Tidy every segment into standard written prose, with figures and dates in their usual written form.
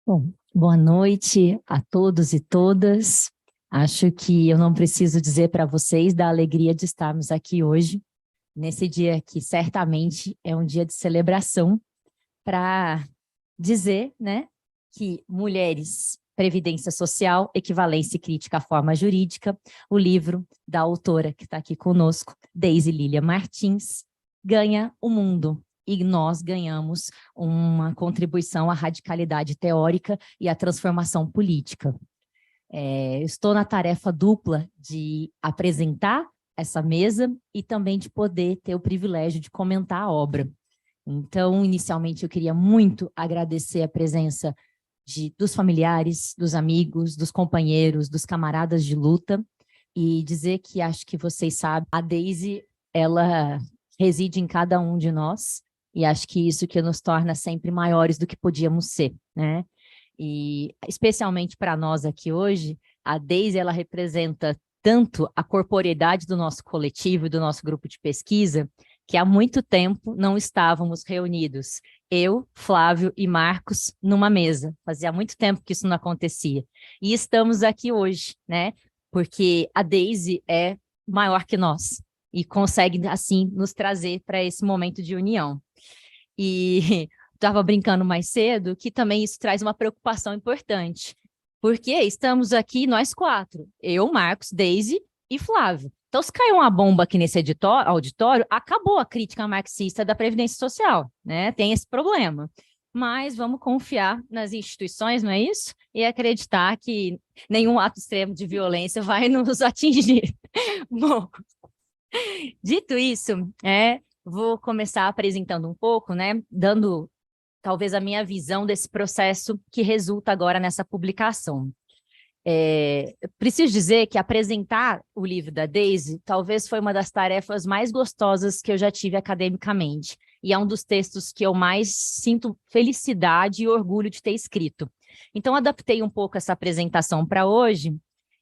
Bom, boa noite a todos e todas. Acho que eu não preciso dizer para vocês da alegria de estarmos aqui hoje, nesse dia que certamente é um dia de celebração, para dizer, né, que mulheres, previdência social, equivalência e crítica à forma jurídica, o livro da autora que está aqui conosco, Deise Lília Martins, ganha o mundo. E nós ganhamos uma contribuição à radicalidade teórica e à transformação política. Estou na tarefa dupla de apresentar essa mesa e também de poder ter o privilégio de comentar a obra. Então, inicialmente, eu queria muito agradecer a presença dos familiares, dos amigos, dos companheiros, dos camaradas de luta, e dizer que acho que vocês sabem, a Deise, ela reside em cada um de nós, e acho que isso que nos torna sempre maiores do que podíamos ser, né? E especialmente para nós aqui hoje, a Deise, ela representa tanto a corporeidade do nosso coletivo e do nosso grupo de pesquisa, que há muito tempo não estávamos reunidos, eu, Flávio e Marcos, numa mesa. Fazia muito tempo que isso não acontecia. E estamos aqui hoje, né? Porque a Deise é maior que nós e consegue, assim, nos trazer para esse momento de união. E estava brincando mais cedo que também isso traz uma preocupação importante, porque estamos aqui nós quatro, eu, Marcos, Deise e Flávio. Então, se caiu uma bomba aqui nesse auditório, acabou a crítica marxista da Previdência Social, né? Tem esse problema. Mas vamos confiar nas instituições, não é isso? E acreditar que nenhum ato extremo de violência vai nos atingir. Bom, dito isso, vou começar apresentando um pouco, né? Dando talvez a minha visão desse processo que resulta agora nessa publicação. Preciso dizer que apresentar o livro da Deise talvez foi uma das tarefas mais gostosas que eu já tive academicamente, e é um dos textos que eu mais sinto felicidade e orgulho de ter escrito. Então, adaptei um pouco essa apresentação para hoje,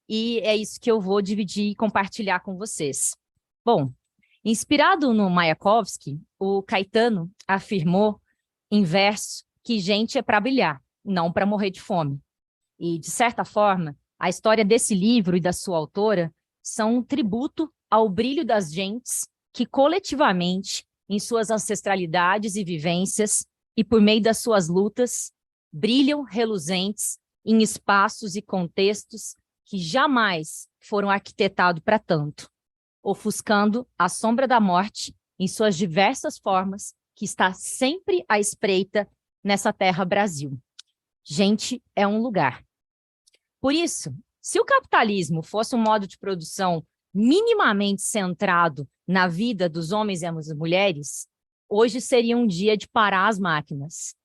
e é isso que eu vou dividir e compartilhar com vocês. Bom, inspirado no Mayakovsky, o Caetano afirmou em verso que gente é para brilhar, não para morrer de fome. E, de certa forma, a história desse livro e da sua autora são um tributo ao brilho das gentes que, coletivamente, em suas ancestralidades e vivências, e por meio das suas lutas, brilham reluzentes em espaços e contextos que jamais foram arquitetados para tanto, ofuscando a sombra da morte em suas diversas formas, que está sempre à espreita nessa terra Brasil. Gente é um lugar. Por isso, se o capitalismo fosse um modo de produção minimamente centrado na vida dos homens e das mulheres, hoje seria um dia de parar as máquinas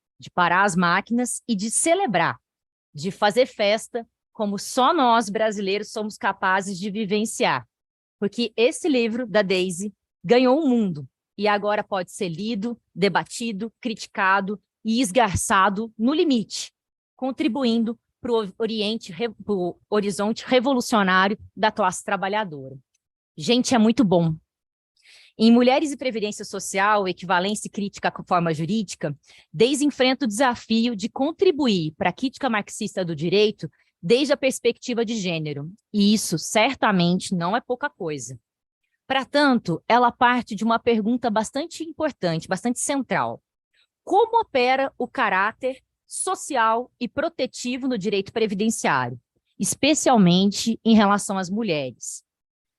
e de celebrar, de fazer festa como só nós brasileiros somos capazes de vivenciar. Porque esse livro da Deise ganhou o mundo e agora pode ser lido, debatido, criticado e esgarçado no limite, contribuindo para o horizonte revolucionário da classe trabalhadora. Gente, é muito bom. Em Mulheres e Previdência Social, Equivalência e Crítica à Forma Jurídica, Deise enfrenta o desafio de contribuir para a crítica marxista do direito desde a perspectiva de gênero, e isso certamente não é pouca coisa. Para tanto, ela parte de uma pergunta bastante importante, bastante central. Como opera o caráter social e protetivo no direito previdenciário, especialmente em relação às mulheres?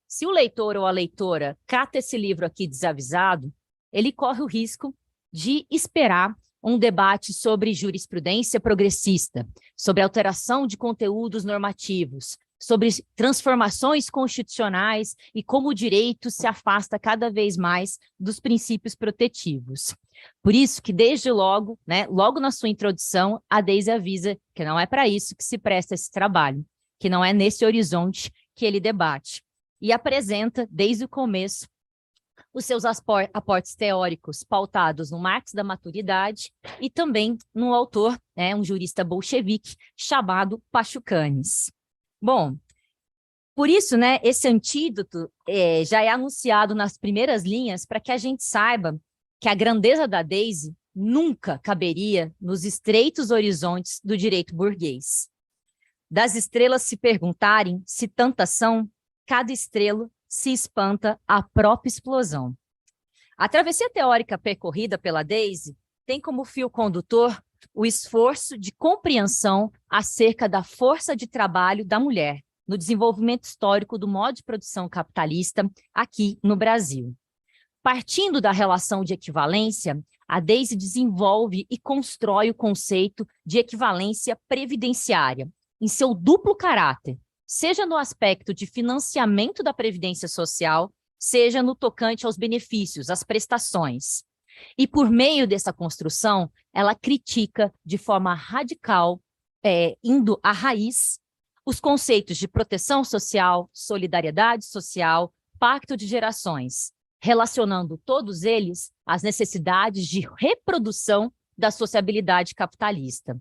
Se o leitor ou a leitora cata esse livro aqui desavisado, ele corre o risco de esperar um debate sobre jurisprudência progressista, sobre alteração de conteúdos normativos, sobre transformações constitucionais e como o direito se afasta cada vez mais dos princípios protetivos. Por isso que, desde logo, logo na sua introdução, a Deise avisa que não é para isso que se presta esse trabalho, que não é nesse horizonte que ele debate. E apresenta, desde o começo, os seus aportes teóricos pautados no Marx da maturidade e também no autor, um jurista bolchevique, chamado Pachucanes. Bom, por isso, esse antídoto já é anunciado nas primeiras linhas para que a gente saiba que a grandeza da Deise nunca caberia nos estreitos horizontes do direito burguês. Das estrelas se perguntarem se tantas são, cada estrela se espanta à própria explosão. A travessia teórica percorrida pela Daisy tem como fio condutor o esforço de compreensão acerca da força de trabalho da mulher no desenvolvimento histórico do modo de produção capitalista aqui no Brasil. Partindo da relação de equivalência, a Daisy desenvolve e constrói o conceito de equivalência previdenciária, em seu duplo caráter, seja no aspecto de financiamento da previdência social, seja no tocante aos benefícios, às prestações. E por meio dessa construção, ela critica de forma radical, indo à raiz, os conceitos de proteção social, solidariedade social, pacto de gerações, relacionando todos eles às necessidades de reprodução da sociabilidade capitalista.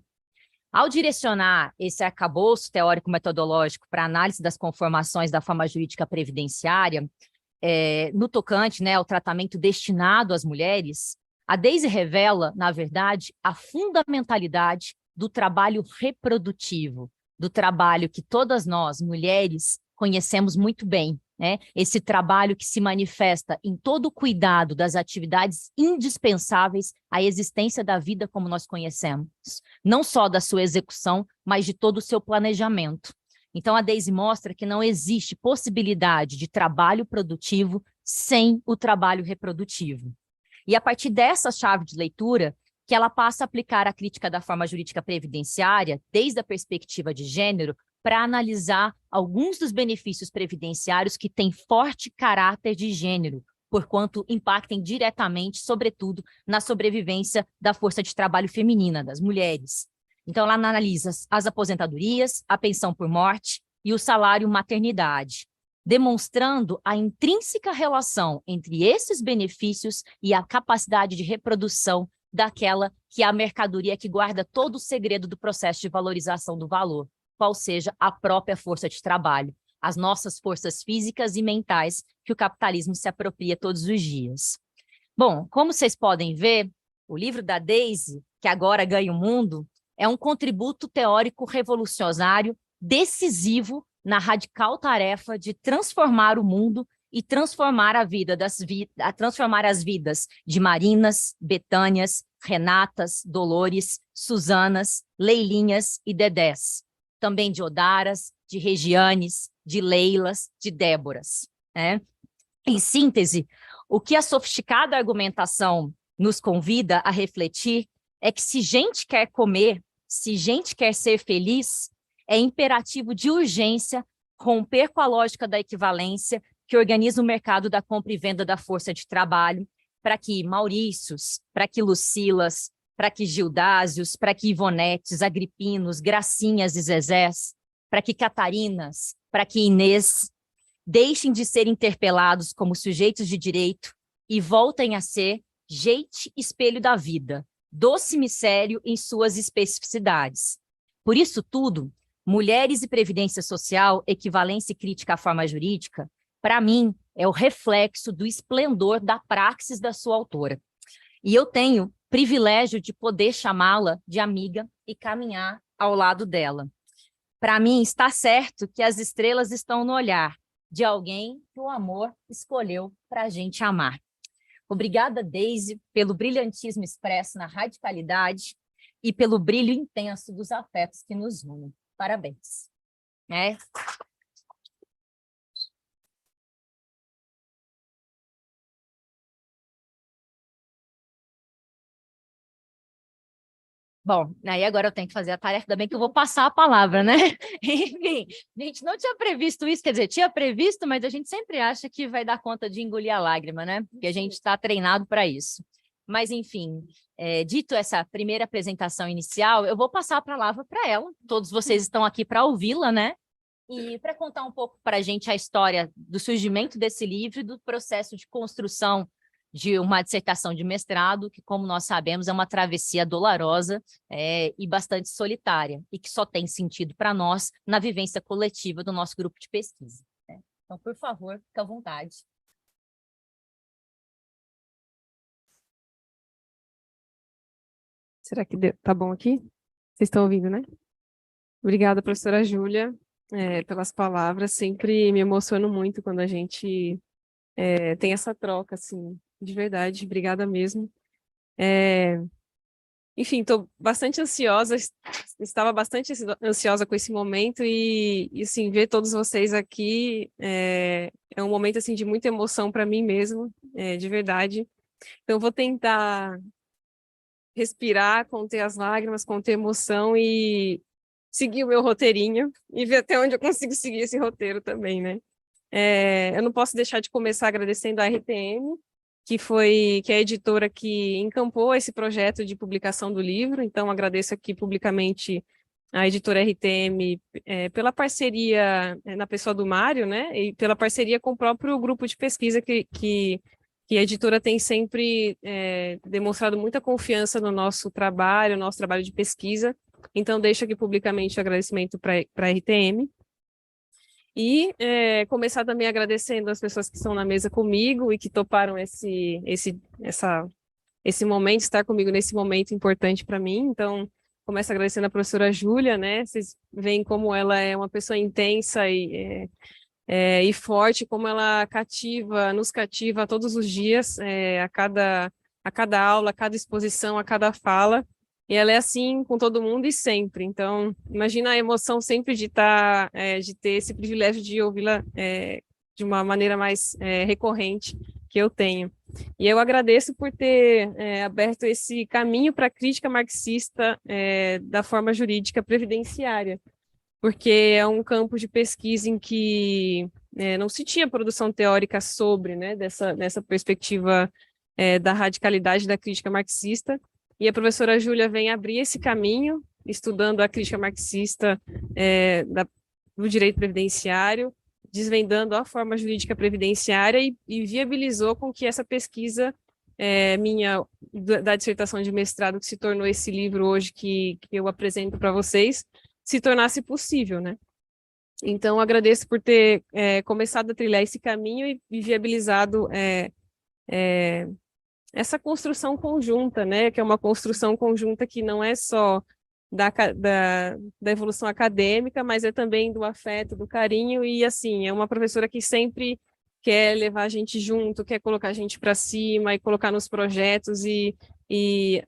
Ao direcionar esse arcabouço teórico-metodológico para a análise das conformações da forma jurídica previdenciária, no tocante, ao tratamento destinado às mulheres, a Daisy revela, na verdade, a fundamentalidade do trabalho reprodutivo, do trabalho que todas nós, mulheres, conhecemos muito bem, esse trabalho que se manifesta em todo o cuidado das atividades indispensáveis à existência da vida como nós conhecemos, não só da sua execução, mas de todo o seu planejamento. Então, a Daisy mostra que não existe possibilidade de trabalho produtivo sem o trabalho reprodutivo. E a partir dessa chave de leitura, que ela passa a aplicar a crítica da forma jurídica previdenciária, desde a perspectiva de gênero, para analisar alguns dos benefícios previdenciários que têm forte caráter de gênero, porquanto impactem diretamente, sobretudo, na sobrevivência da força de trabalho feminina, das mulheres. Então, ela analisa as aposentadorias, a pensão por morte e o salário maternidade, demonstrando a intrínseca relação entre esses benefícios e a capacidade de reprodução daquela que é a mercadoria que guarda todo o segredo do processo de valorização do valor, qual seja a própria força de trabalho, as nossas forças físicas e mentais que o capitalismo se apropria todos os dias. Bom, como vocês podem ver, o livro da Daisy, que agora ganha o mundo, é um contributo teórico revolucionário decisivo na radical tarefa de transformar o mundo e transformar transformar as vidas de Marinas, Betânias, Renatas, Dolores, Suzanas, Leilinhas e Dedés, também de Odaras, de Regianes, de Leilas, de Déboras. Em síntese, o que a sofisticada argumentação nos convida a refletir é que se gente quer comer, se gente quer ser feliz, é imperativo de urgência romper com a lógica da equivalência que organiza o mercado da compra e venda da força de trabalho, para que Maurícios, para que Lucilas, para que Gildásios, para que Ivonetes, Agripinos, Gracinhas e Zezés, para que Catarinas, para que Inês deixem de ser interpelados como sujeitos de direito e voltem a ser gente espelho da vida, doce mistério em suas especificidades. Por isso tudo, mulheres e previdência social, equivalência e crítica à forma jurídica, para mim, é o reflexo do esplendor da praxis da sua autora. E eu tenho privilégio de poder chamá-la de amiga e caminhar ao lado dela. Para mim, está certo que as estrelas estão no olhar de alguém que o amor escolheu para a gente amar. Obrigada, Daisy, pelo brilhantismo expresso na radicalidade e pelo brilho intenso dos afetos que nos unem. Parabéns. Bom, aí agora eu tenho que fazer a tarefa, ainda bem que eu vou passar a palavra, né? Enfim, a gente não tinha previsto isso, quer dizer, tinha previsto, mas a gente sempre acha que vai dar conta de engolir a lágrima, né? Porque a gente está treinado para isso. Mas, enfim, dito essa primeira apresentação inicial, eu vou passar a palavra para ela. Todos vocês estão aqui para ouvi-la, né? E para contar um pouco para a gente a história do surgimento desse livro e do processo de construção de uma dissertação de mestrado, que, como nós sabemos, é uma travessia dolorosa e bastante solitária, e que só tem sentido para nós na vivência coletiva do nosso grupo de pesquisa. Então, por favor, fique à vontade. Será que tá bom aqui? Vocês estão ouvindo, né? Obrigada, professora Júlia, pelas palavras. Sempre me emociono muito quando a gente tem essa troca, assim, de verdade. Obrigada mesmo. Enfim, estou bastante ansiosa, estava bastante ansiosa com esse momento assim, ver todos vocês aqui é um momento, assim, de muita emoção para mim mesmo, de verdade. Então, eu vou tentar respirar, conter as lágrimas, conter a emoção e seguir o meu roteirinho e ver até onde eu consigo seguir esse roteiro também, né? Eu não posso deixar de começar agradecendo a RTM, que é a editora que encampou esse projeto de publicação do livro, então agradeço aqui publicamente a editora RTM pela parceria na pessoa do Mário, né, e pela parceria com o próprio grupo de pesquisa que a editora tem sempre demonstrado muita confiança no nosso trabalho de pesquisa, então deixo aqui publicamente o agradecimento para a RTM. E começar também agradecendo as pessoas que estão na mesa comigo e que toparam esse momento, estar comigo nesse momento importante para mim. Então, começo agradecendo a professora Júlia, né? Vocês veem como ela é uma pessoa intensa e forte, como ela nos cativa todos os dias, a cada aula, a cada exposição, a cada fala. E ela é assim com todo mundo e sempre. Então, imagina a emoção sempre de ter esse privilégio de ouvi-la de uma maneira mais recorrente que eu tenho. E eu agradeço por ter aberto esse caminho para a crítica marxista da forma jurídica previdenciária, porque é um campo de pesquisa em que não se tinha produção teórica sobre, né, nessa perspectiva da radicalidade da crítica marxista, e a professora Júlia vem abrir esse caminho, estudando a crítica marxista do direito previdenciário, desvendando a forma jurídica previdenciária e viabilizou com que essa pesquisa minha da dissertação de mestrado, que se tornou esse livro hoje que eu apresento para vocês, se tornasse possível, né? Então, agradeço por ter começado a trilhar esse caminho e viabilizado essa construção conjunta, né? Que é uma construção conjunta que não é só da evolução acadêmica, mas é também do afeto, do carinho, e assim, é uma professora que sempre quer levar a gente junto, quer colocar a gente para cima e colocar nos projetos e, e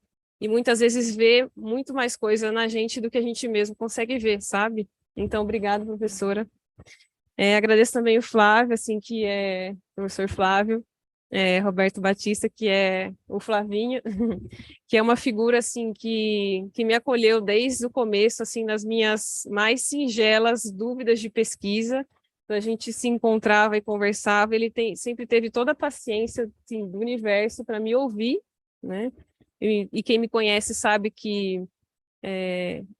muitas vezes vê muito mais coisa na gente do que a gente mesmo consegue ver, sabe? Então, obrigada, professora. Agradeço também o Flávio, assim, que é o professor Flávio, Roberto Batista, que é o Flavinho, que é uma figura assim que me acolheu desde o começo, assim, nas minhas mais singelas dúvidas de pesquisa. Então, a gente se encontrava e conversava, sempre teve toda a paciência assim, do universo para me ouvir, né? E quem me conhece sabe que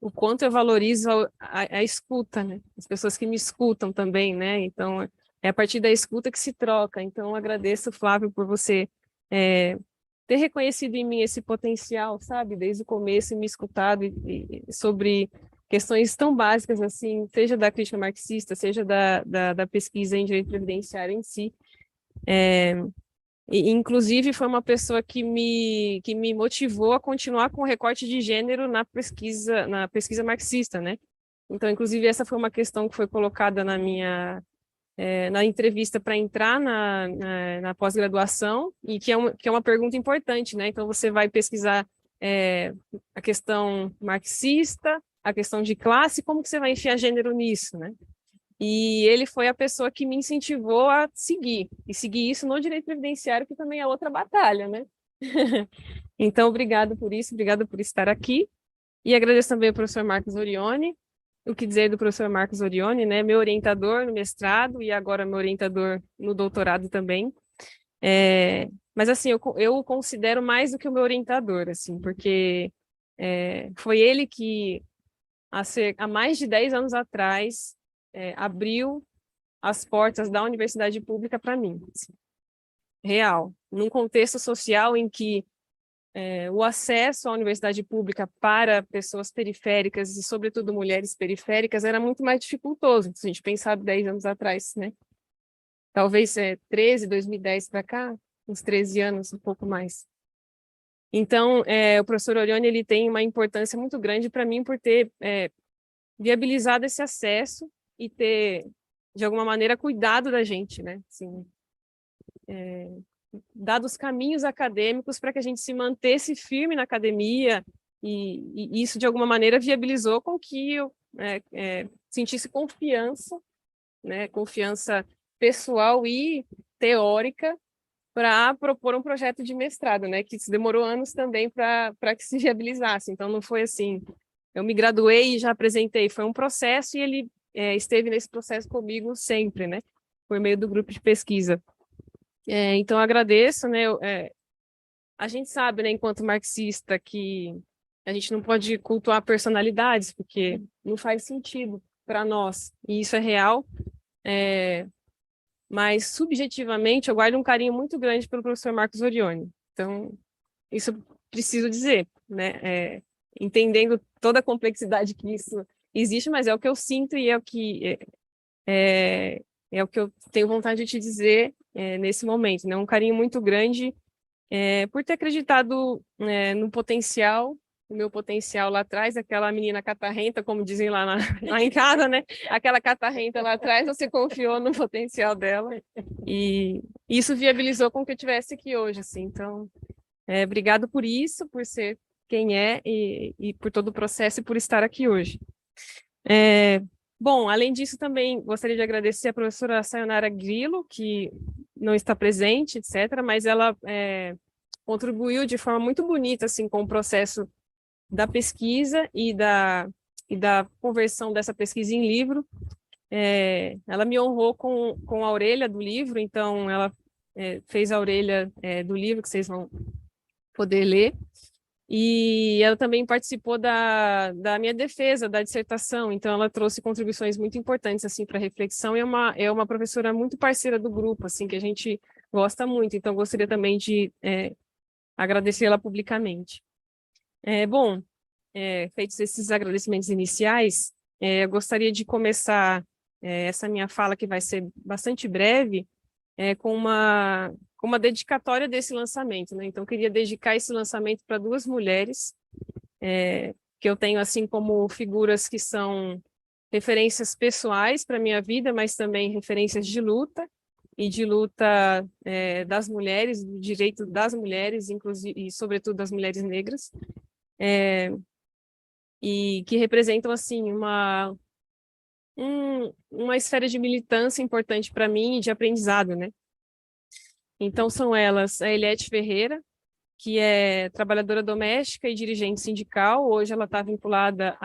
o quanto eu valorizo a escuta, né? As pessoas que me escutam também, né? Então, é a partir da escuta que se troca. Então, agradeço, Flávio, por você ter reconhecido em mim esse potencial, sabe? Desde o começo, e me escutado sobre questões tão básicas assim, seja da crítica marxista, seja da pesquisa em direito previdenciário em si. Inclusive, foi uma pessoa que me motivou a continuar com o recorte de gênero na pesquisa marxista, né? Então, inclusive, essa foi uma questão que foi colocada na entrevista para entrar na pós-graduação, e que é uma pergunta importante, né? Então, você vai pesquisar a questão marxista, a questão de classe, como que você vai enfiar gênero nisso, né? E ele foi a pessoa que me incentivou a seguir isso no direito previdenciário, que também é outra batalha, né? Então, obrigado por isso, obrigada por estar aqui. E agradeço também ao professor Marcos Orione. O que dizer do professor Marcos Orione, né? Meu orientador no mestrado e agora meu orientador no doutorado também. Mas, assim, eu o considero mais do que o meu orientador, assim, porque foi ele que, há mais de 10 anos atrás, abriu as portas da universidade pública para mim, assim, real, num contexto social em que o acesso à universidade pública para pessoas periféricas e, sobretudo, mulheres periféricas era muito mais dificultoso, se a gente pensar 10 anos atrás, né? Talvez 2010 para cá, uns 13 anos, um pouco mais. Então, o professor Orione, ele tem uma importância muito grande para mim por ter viabilizado esse acesso e ter, de alguma maneira, cuidado da gente, né? Assim, dado os caminhos acadêmicos para que a gente se mantesse firme na academia e isso, de alguma maneira, viabilizou com que eu sentisse confiança, né? Confiança pessoal e teórica para propor um projeto de mestrado, né? Que demorou anos também para que se viabilizasse. Então, não foi assim, eu me graduei e já apresentei, foi um processo e ele esteve nesse processo comigo sempre, né? Por meio do grupo de pesquisa. Então, eu agradeço, né? A gente sabe, né, enquanto marxista, que a gente não pode cultuar personalidades, porque não faz sentido para nós, e isso é real. Mas, subjetivamente, eu guardo um carinho muito grande pelo professor Marcos Orione. Então, isso eu preciso dizer, né? Entendendo toda a complexidade que isso existe, mas é o que eu sinto e é o que eu tenho vontade de te dizer nesse momento, né? Um carinho muito grande por ter acreditado no potencial, no meu potencial lá atrás, aquela menina catarrenta, como dizem lá em casa, né? Aquela catarrenta lá atrás, você confiou no potencial dela e isso viabilizou com que eu estivesse aqui hoje, assim. Então, obrigado por isso, por ser quem é e por todo o processo e por estar aqui hoje. Bom, além disso, também gostaria de agradecer a professora Sayonara Grillo, que não está presente, etc., mas ela contribuiu de forma muito bonita assim, com o processo da pesquisa e da conversão dessa pesquisa em livro. Ela me honrou com a orelha do livro, então ela fez a orelha do livro, que vocês vão poder ler. E ela também participou da minha defesa, da dissertação, então ela trouxe contribuições muito importantes assim para a reflexão e é uma professora muito parceira do grupo, assim, que a gente gosta muito, então gostaria também de agradecê-la publicamente. Bom, feitos esses agradecimentos iniciais, eu gostaria de começar essa minha fala, que vai ser bastante breve, com uma dedicatória desse lançamento, né? Então, eu queria dedicar esse lançamento para duas mulheres, que eu tenho assim como figuras que são referências pessoais para a minha vida, mas também referências de luta, e de luta das mulheres, do direito das mulheres, inclusive, e sobretudo das mulheres negras, e que representam assim uma esfera de militância importante para mim e de aprendizado, né? Então são elas a Eliette Ferreira, que é trabalhadora doméstica e dirigente sindical. Hoje ela está vinculada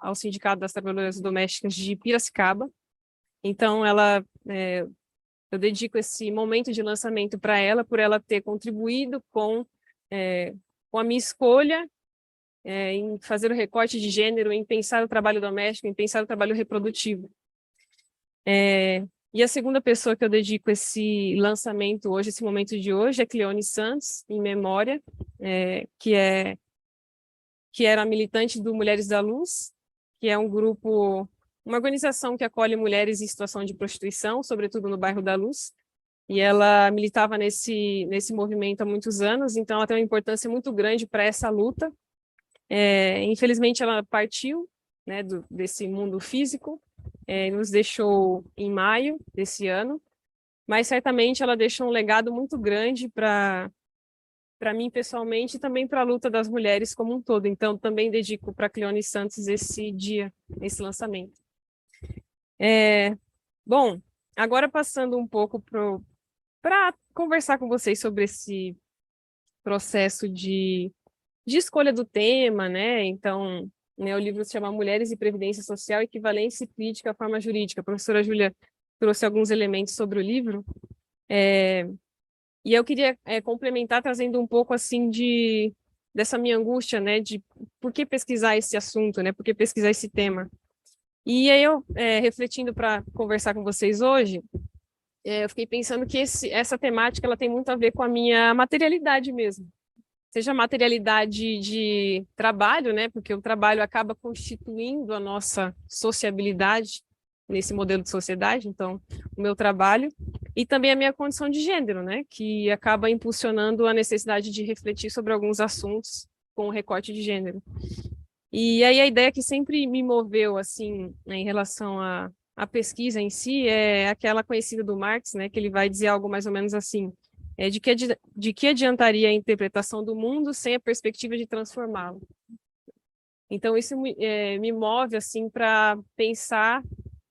ao Sindicato das Trabalhadoras Domésticas de Piracicaba. Então eu dedico esse momento de lançamento para ela, por ela ter contribuído com a minha escolha em fazer o recorte de gênero, em pensar o trabalho doméstico, em pensar o trabalho reprodutivo. E a segunda pessoa que eu dedico esse lançamento hoje, esse momento de hoje, é Cleone Santos, em memória, que era militante do Mulheres da Luz, que é um grupo, uma organização que acolhe mulheres em situação de prostituição, sobretudo no bairro da Luz, e ela militava nesse movimento há muitos anos, então ela tem uma importância muito grande para essa luta. Infelizmente ela partiu, né, desse mundo físico, nos deixou em maio desse ano, mas certamente ela deixou um legado muito grande para mim pessoalmente e também para a luta das mulheres como um todo. Então, também dedico para Cleone Santos esse dia, esse lançamento. Bom, agora passando um pouco para conversar com vocês sobre esse processo de escolha do tema, né? Então, o livro se chama Mulheres e Previdência Social, Equivalência e Crítica à Forma Jurídica. A professora Júlia trouxe alguns elementos sobre o livro. E eu queria complementar trazendo um pouco assim dessa minha angústia, né? De por que pesquisar esse assunto, né? Por que pesquisar esse tema? E aí eu, refletindo para conversar com vocês hoje, eu fiquei pensando que essa temática ela tem muito a ver com a minha materialidade mesmo. Seja materialidade de trabalho, né? Porque o trabalho acaba constituindo a nossa sociabilidade nesse modelo de sociedade. Então, o meu trabalho, e também a minha condição de gênero, né, que acaba impulsionando a necessidade de refletir sobre alguns assuntos com o recorte de gênero. E aí a ideia que sempre me moveu, assim, né, em relação à pesquisa em si, é aquela conhecida do Marx, né, que ele vai dizer algo mais ou menos assim, de que adiantaria a interpretação do mundo sem a perspectiva de transformá-lo? Então, isso me move, assim, para pensar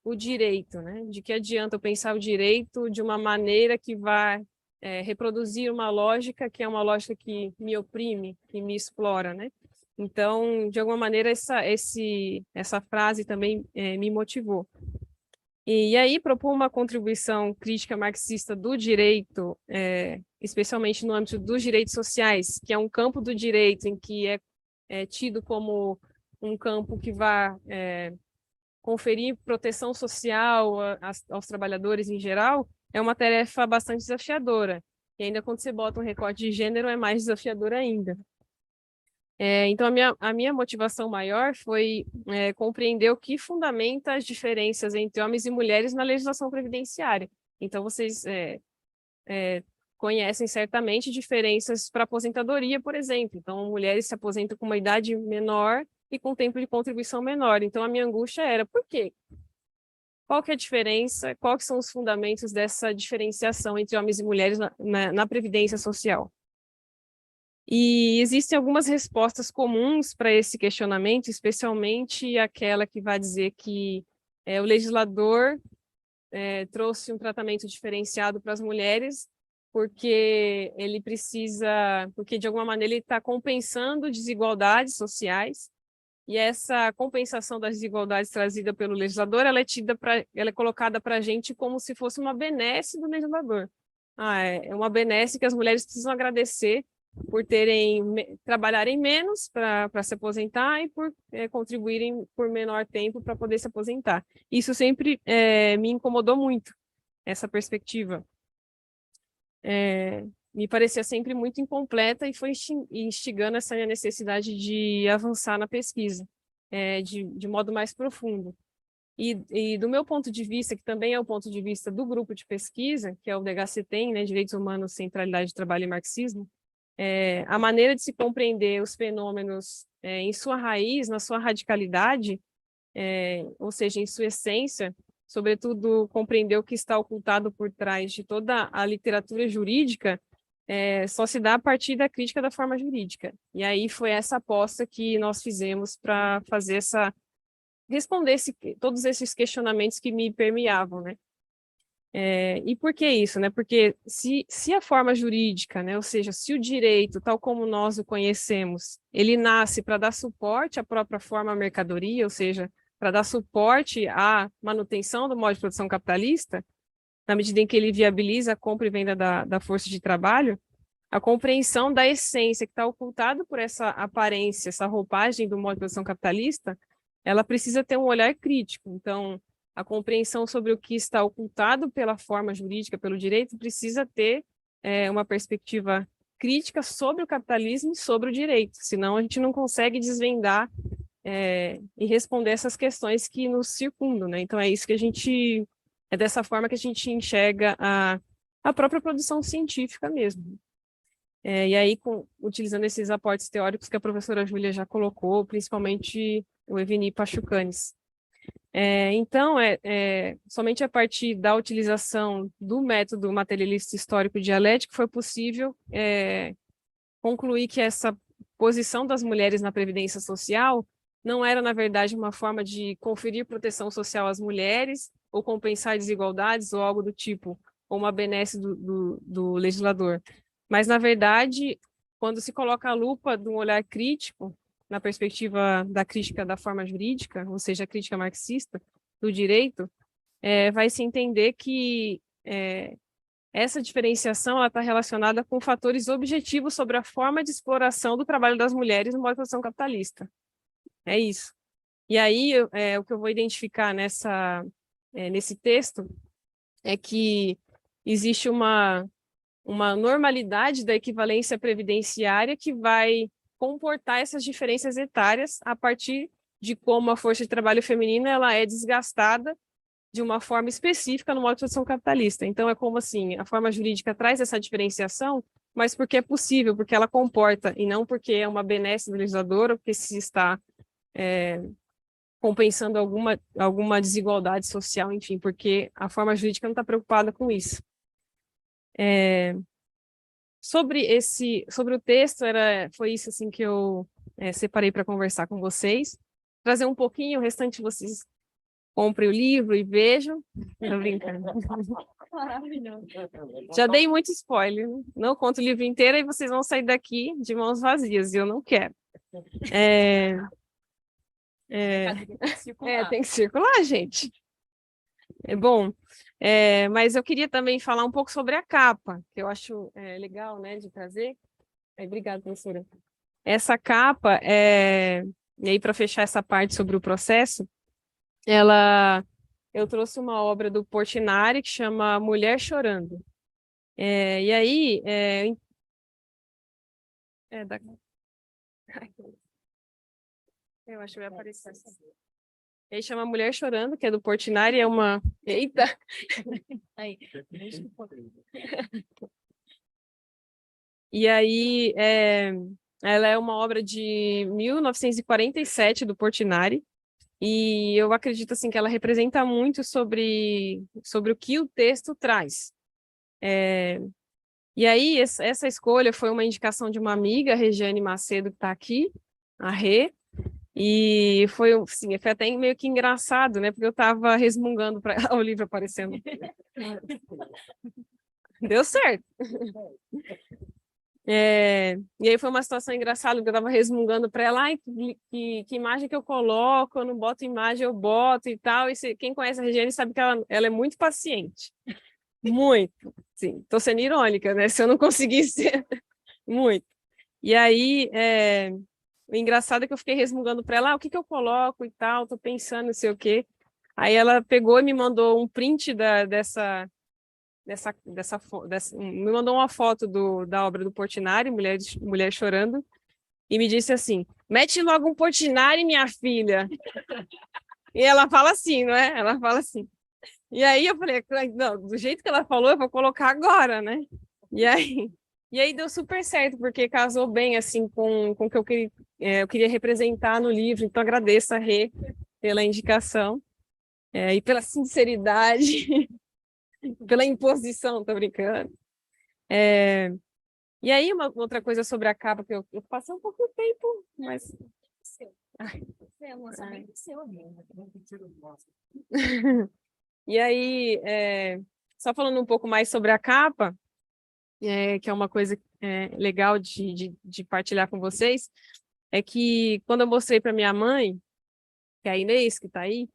o direito, né? De que adianta eu pensar o direito de uma maneira que vai reproduzir uma lógica que é uma lógica que me oprime, que me explora, né? Então, de alguma maneira, essa frase também me motivou. E aí, propor uma contribuição crítica marxista do direito, especialmente no âmbito dos direitos sociais, que é um campo do direito em que é tido como um campo que vai conferir proteção social aos trabalhadores em geral, é uma tarefa bastante desafiadora. E ainda quando você bota um recorte de gênero, é mais desafiador ainda. Então, a minha motivação maior foi compreender o que fundamenta as diferenças entre homens e mulheres na legislação previdenciária. Então, vocês conhecem certamente diferenças para aposentadoria, por exemplo. Então, mulheres se aposentam com uma idade menor e com tempo de contribuição menor. Então, a minha angústia era, por quê? Qual que é a diferença? Quais são os fundamentos dessa diferenciação entre homens e mulheres na Previdência Social? E existem algumas respostas comuns para esse questionamento, especialmente aquela que vai dizer que o legislador trouxe um tratamento diferenciado para as mulheres, porque ele precisa, porque de alguma maneira ele está compensando desigualdades sociais, e essa compensação das desigualdades trazida pelo legislador, ela é colocada para a gente como se fosse uma benesse do legislador. É uma benesse que as mulheres precisam agradecer por trabalharem menos para se aposentar e por contribuírem por menor tempo para poder se aposentar. Isso sempre me incomodou muito, essa perspectiva. Me parecia sempre muito incompleta e foi instigando essa minha necessidade de avançar na pesquisa, de modo mais profundo. E do meu ponto de vista, que também é o ponto de vista do grupo de pesquisa, que é o DHCTEM, né, Direitos Humanos, Centralidade de Trabalho e Marxismo, a maneira de se compreender os fenômenos em sua raiz, na sua radicalidade, ou seja, em sua essência, sobretudo compreender o que está ocultado por trás de toda a literatura jurídica, só se dá a partir da crítica da forma jurídica. E aí foi essa aposta que nós fizemos para responder todos esses questionamentos que me permeavam, né? E por que isso, né? Porque se a forma jurídica, né, ou seja, se o direito, tal como nós o conhecemos, ele nasce para dar suporte à própria forma mercadoria, ou seja, para dar suporte à manutenção do modo de produção capitalista, na medida em que ele viabiliza a compra e venda da força de trabalho, a compreensão da essência que está ocultada por essa aparência, essa roupagem do modo de produção capitalista, ela precisa ter um olhar crítico. Então, a compreensão sobre o que está ocultado pela forma jurídica, pelo direito, precisa ter uma perspectiva crítica sobre o capitalismo e sobre o direito, senão a gente não consegue desvendar e responder essas questões que nos circundam, né? Então é dessa forma que a gente enxerga a própria produção científica mesmo. E aí, utilizando esses aportes teóricos que a professora Júlia já colocou, principalmente o Evgeny Pachucanes. Então, somente a partir da utilização do método materialista histórico dialético foi possível concluir que essa posição das mulheres na previdência social não era, na verdade, uma forma de conferir proteção social às mulheres ou compensar desigualdades ou algo do tipo, ou uma benesse do legislador. Mas, na verdade, quando se coloca a lupa de um olhar crítico, na perspectiva da crítica da forma jurídica, ou seja, a crítica marxista do direito, vai se entender que essa diferenciação está relacionada com fatores objetivos sobre a forma de exploração do trabalho das mulheres no modo de produção capitalista. É isso. E aí, o que eu vou identificar nesse texto é que existe uma normalidade da equivalência previdenciária que vai comportar essas diferenças etárias a partir de como a força de trabalho feminina ela é desgastada de uma forma específica no modo de produção capitalista. Então, é como assim, a forma jurídica traz essa diferenciação, mas porque é possível, porque ela comporta, e não porque é uma benesse do legislador, ou porque se está compensando alguma desigualdade social, enfim, porque a forma jurídica não está preocupada com isso. Sobre o texto, foi isso assim que eu separei para conversar com vocês, trazer um pouquinho, o restante vocês comprem o livro e vejam. Tô brincando. Maravilhoso. Já dei muito spoiler, né? Não conto o livro inteiro e vocês vão sair daqui de mãos vazias, e eu não quero. Tem que circular, gente. Bom, mas eu queria também falar um pouco sobre a capa, que eu acho legal, né, de trazer. Obrigada, professora. Essa capa, e aí para fechar essa parte sobre o processo, eu trouxe uma obra do Portinari que chama Mulher Chorando. E aí, eu acho que vai aparecer. Ele chama Mulher Chorando, que é do Portinari, é uma... Eita! Aí. E aí, ela é uma obra de 1947 do Portinari, e eu acredito assim que ela representa muito sobre o que o texto traz. E aí, essa escolha foi uma indicação de uma amiga, a Regiane Macedo, que está aqui, a Rê, e foi até meio que engraçado, né? Porque eu estava resmungando para o livro aparecendo. Deu certo. E aí foi uma situação engraçada, porque eu estava resmungando para ela, que imagem que eu coloco, eu não boto imagem, eu boto e tal. E quem conhece a Regiane sabe que ela é muito paciente. Muito. Sim, estou sendo irônica, né? Se eu não conseguisse ser muito. E aí, o engraçado é que eu fiquei resmungando para ela, o que eu coloco e tal, estou pensando, não sei o quê. Aí ela pegou e me mandou um print me mandou uma foto da obra do Portinari, Mulher Chorando, e me disse assim, mete logo um Portinari, minha filha. E ela fala assim, não é? Ela fala assim. E aí eu falei, não, do jeito que ela falou, eu vou colocar agora, né? E aí deu super certo, porque casou bem, assim, com o que eu queria representar no livro. Então, agradeço a Rê pela indicação e pela sinceridade, pela imposição, tô brincando. E aí, uma outra coisa sobre a capa, que eu passei um pouco de tempo, mas... É um lançamento seu, amigo. E aí, só falando um pouco mais sobre a capa, que é uma coisa legal de partilhar com vocês, é que quando eu mostrei para minha mãe, que é a Inês, que está aí,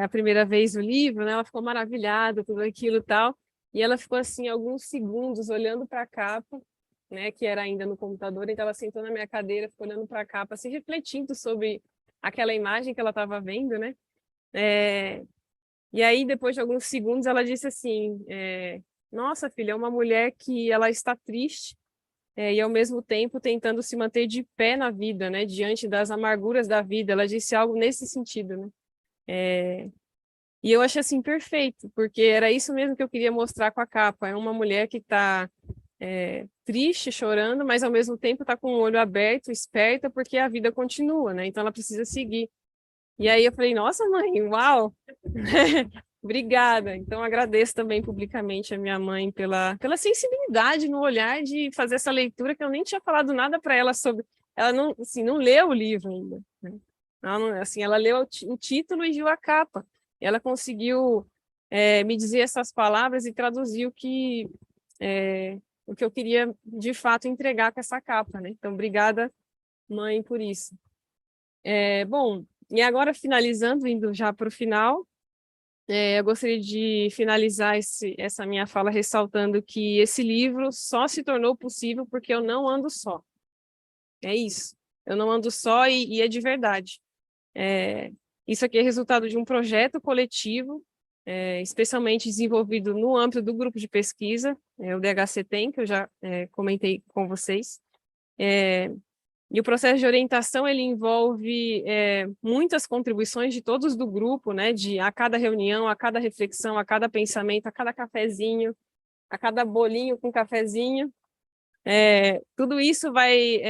a primeira vez o livro, né, ela ficou maravilhada, tudo aquilo e tal, e ela ficou assim, alguns segundos olhando para a capa, né, que era ainda no computador, então ela sentou na minha cadeira, ficou olhando para a capa, se refletindo sobre aquela imagem que ela estava vendo, né, e aí, depois de alguns segundos, ela disse assim, nossa, filha, é uma mulher que ela está triste e, ao mesmo tempo, tentando se manter de pé na vida, né? Diante das amarguras da vida. Ela disse algo nesse sentido, né? E eu achei, assim, perfeito, porque era isso mesmo que eu queria mostrar com a capa. É uma mulher que está triste, chorando, mas, ao mesmo tempo, está com o olho aberto, esperta, porque a vida continua, né? Então, ela precisa seguir. E aí eu falei, nossa, mãe, uau! Obrigada. Então, agradeço também publicamente a minha mãe pela sensibilidade no olhar de fazer essa leitura, que eu nem tinha falado nada para ela sobre... Ela não, assim, não leu o livro ainda, né? Ela, não, assim, ela leu o título e viu a capa. Ela conseguiu me dizer essas palavras e traduzir o que eu queria, de fato, entregar com essa capa, né? Então, obrigada, mãe, por isso. Bom, e agora, finalizando, indo já para o final, eu gostaria de finalizar essa minha fala ressaltando que esse livro só se tornou possível porque eu não ando só. É isso. Eu não ando só e é de verdade. Isso aqui é resultado de um projeto coletivo, especialmente desenvolvido no âmbito do grupo de pesquisa, o DHC tem, que eu já comentei com vocês. E o processo de orientação, ele envolve muitas contribuições de todos do grupo, né? A cada reunião, a cada reflexão, a cada pensamento, a cada cafezinho, a cada bolinho com cafezinho. Tudo isso vai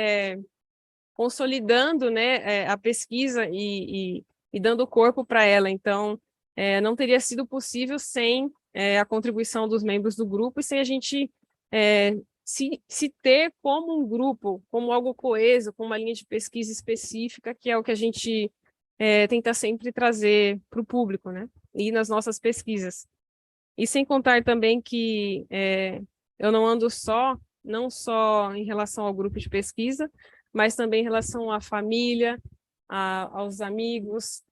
consolidando, né, a pesquisa e dando corpo para ela. Então, não teria sido possível sem a contribuição dos membros do grupo e sem a gente se ter como um grupo, como algo coeso, com uma linha de pesquisa específica, que é o que a gente tenta sempre trazer para o público, né? E nas nossas pesquisas. E sem contar também que eu não ando só, não só em relação ao grupo de pesquisa, mas também em relação à família, aos amigos,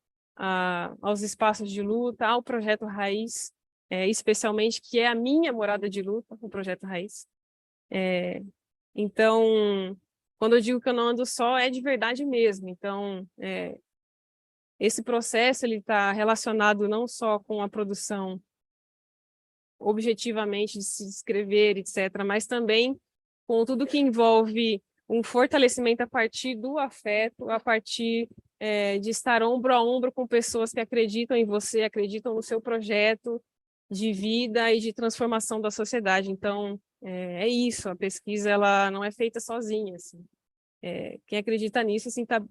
aos espaços de luta, ao Projeto Raiz, especialmente, que é a minha morada de luta, o Projeto Raiz. Então, quando eu digo que eu não ando só, é de verdade mesmo. Então, esse processo ele está relacionado não só com a produção objetivamente de se descrever, etc., mas também com tudo que envolve um fortalecimento a partir do afeto, a partir de estar ombro a ombro com pessoas que acreditam em você, acreditam no seu projeto de vida e de transformação da sociedade. Então, é isso, a pesquisa ela não é feita sozinha. Assim. Quem acredita nisso assim, está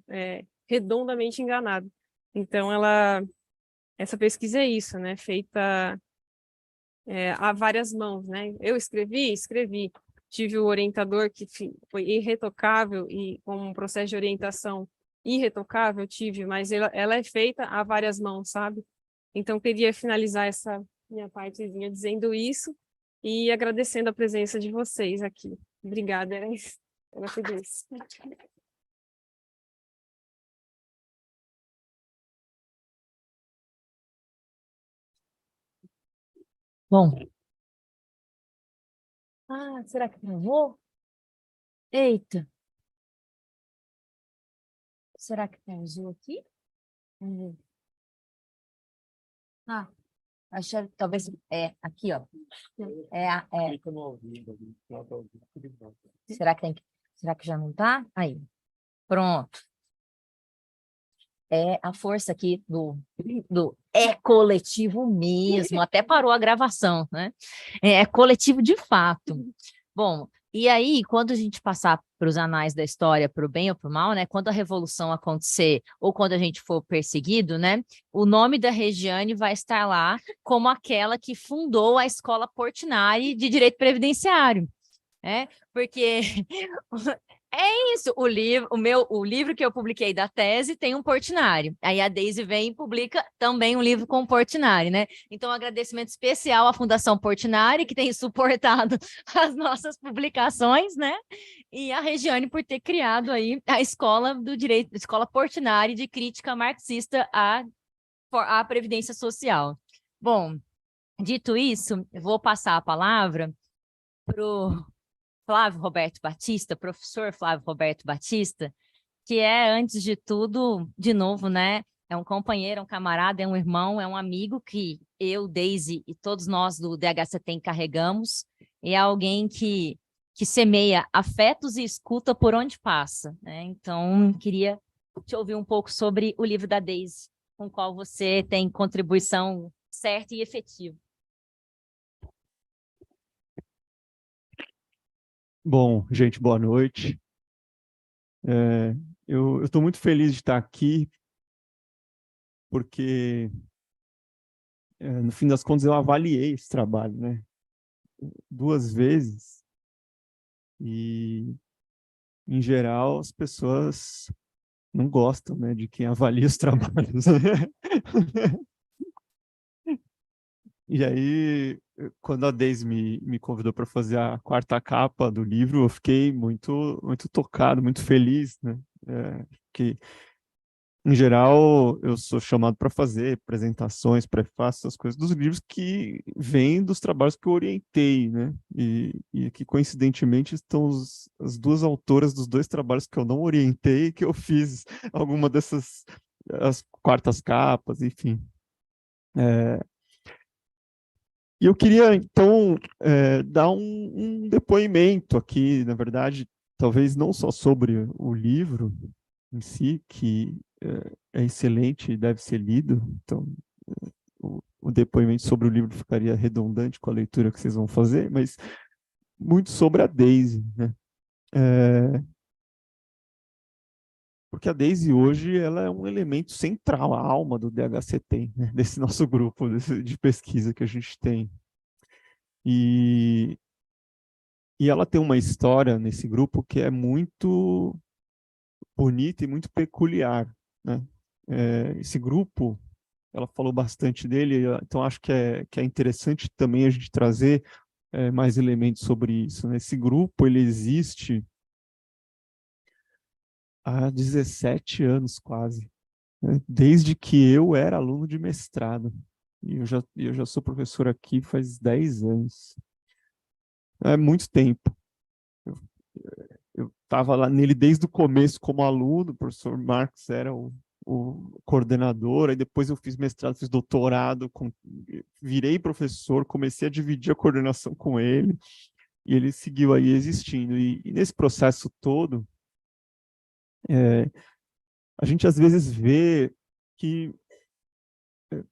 redondamente enganado. Então, essa pesquisa é isso, né? Feita a várias mãos, né? Eu escrevi, tive o orientador que foi irretocável e com um processo de orientação irretocável tive, mas ela é feita a várias mãos, sabe? Então, queria finalizar essa minha partezinha dizendo isso e agradecendo a presença de vocês aqui. Obrigada, era tudo isso. Bom. Será que travou? Eita. Será que pausou aqui? Vamos ver. Acho que talvez aqui, ó. Será que já não tá? Aí. Pronto. É a força aqui do coletivo mesmo. Até parou a gravação, né? É coletivo de fato. Bom, e aí, quando a gente passar para os anais da história, para o bem ou para o mal, né? Quando a revolução acontecer ou quando a gente for perseguido, né? O nome da Regiane vai estar lá como aquela que fundou a Escola Portinari de Direito Previdenciário. Porque é isso, o livro que eu publiquei da tese tem um Portinari. Aí a Deise vem e publica também um livro com um Portinari, né? Então, um agradecimento especial à Fundação Portinari, que tem suportado as nossas publicações, né? E a Regiane por ter criado aí a Escola do Direito, a Escola Portinari de Crítica Marxista à Previdência Social. Bom, dito isso, eu vou passar a palavra para o Flávio Roberto Batista, professor Flávio Roberto Batista, que é, antes de tudo, de novo, né? É um companheiro, é um camarada, é um irmão, é um amigo que eu, Deise e todos nós do DHCT carregamos, e é alguém que semeia afetos e escuta por onde passa, né? Então, queria te ouvir um pouco sobre o livro da Deise, com o qual você tem contribuição certa e efetiva. Bom, gente, boa noite. Eu estou muito feliz de estar aqui, porque, no fim das contas, eu avaliei esse trabalho, né? 2 vezes. E, em geral, as pessoas não gostam, né, de quem avalia os trabalhos. E aí, quando a Deise me convidou para fazer a 4ª capa do livro, eu fiquei muito, muito tocado, muito feliz, né? Que, em geral, eu sou chamado para fazer apresentações, prefácios, essas coisas dos livros que vêm dos trabalhos que eu orientei, né? E que, coincidentemente, estão as 2 autoras dos 2 trabalhos que eu não orientei, que eu fiz alguma dessas, as 4ª capas, enfim. E eu queria, então, dar um depoimento aqui, na verdade, talvez não só sobre o livro em si, que é excelente e deve ser lido, então o depoimento sobre o livro ficaria redundante com a leitura que vocês vão fazer, mas muito sobre a Daisy, né? Porque a Daisy hoje ela é um elemento central, a alma do DHCT, né? Desse nosso grupo de pesquisa que a gente tem. E ela tem uma história nesse grupo que é muito bonita e muito peculiar, né? Esse grupo, ela falou bastante dele, então acho que é interessante também a gente trazer mais elementos sobre isso, né? Esse grupo, ele existe há 17 anos quase, né? Desde que eu era aluno de mestrado. E eu já sou professor aqui faz 10 anos. É muito tempo. Eu estava lá nele desde o começo como aluno, o professor Marcos era o coordenador, aí depois eu fiz mestrado, fiz doutorado, virei professor, comecei a dividir a coordenação com ele, e ele seguiu aí existindo. E nesse processo todo, a gente às vezes vê que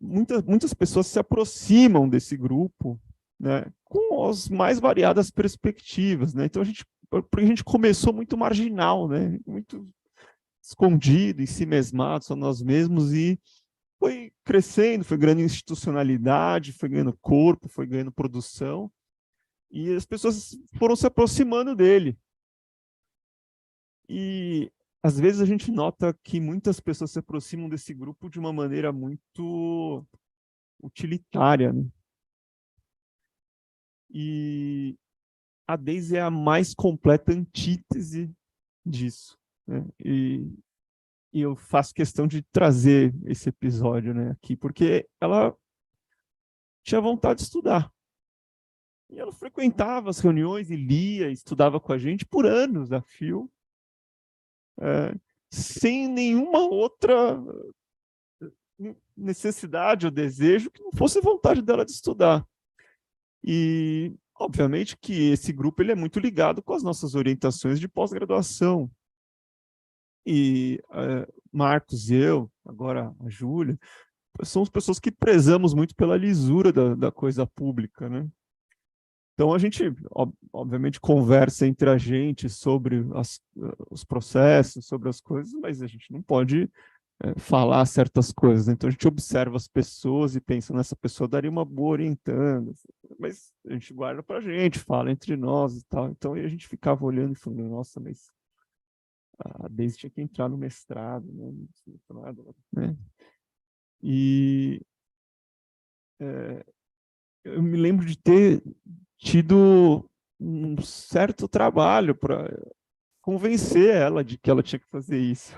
muitas pessoas se aproximam desse grupo, né, com as mais variadas perspectivas, né? Então porque a gente começou muito marginal, né, muito escondido, em si mesmado, só nós mesmos, e foi crescendo, foi ganhando institucionalidade, foi ganhando corpo, foi ganhando produção, e as pessoas foram se aproximando dele. E às vezes a gente nota que muitas pessoas se aproximam desse grupo de uma maneira muito utilitária, né? E a Daisy é a mais completa antítese disso, né? E eu faço questão de trazer esse episódio, né, aqui, porque ela tinha vontade de estudar. E ela frequentava as reuniões e lia, estudava com a gente por anos a fio, sem nenhuma outra necessidade ou desejo que não fosse vontade dela de estudar. E, obviamente, que esse grupo ele é muito ligado com as nossas orientações de pós-graduação. E Marcos e eu, agora a Júlia, somos pessoas que prezamos muito pela lisura da coisa pública, né? Então a gente, obviamente, conversa entre a gente sobre os processos, sobre as coisas, mas a gente não pode falar certas coisas. Então a gente observa as pessoas e pensa, nessa pessoa daria uma boa orientando, mas a gente guarda para a gente, fala entre nós e tal. Então a gente ficava olhando e falando, nossa, mas a Daisy tinha que entrar no mestrado, né? E eu me lembro de ter tido um certo trabalho para convencer ela de que ela tinha que fazer isso.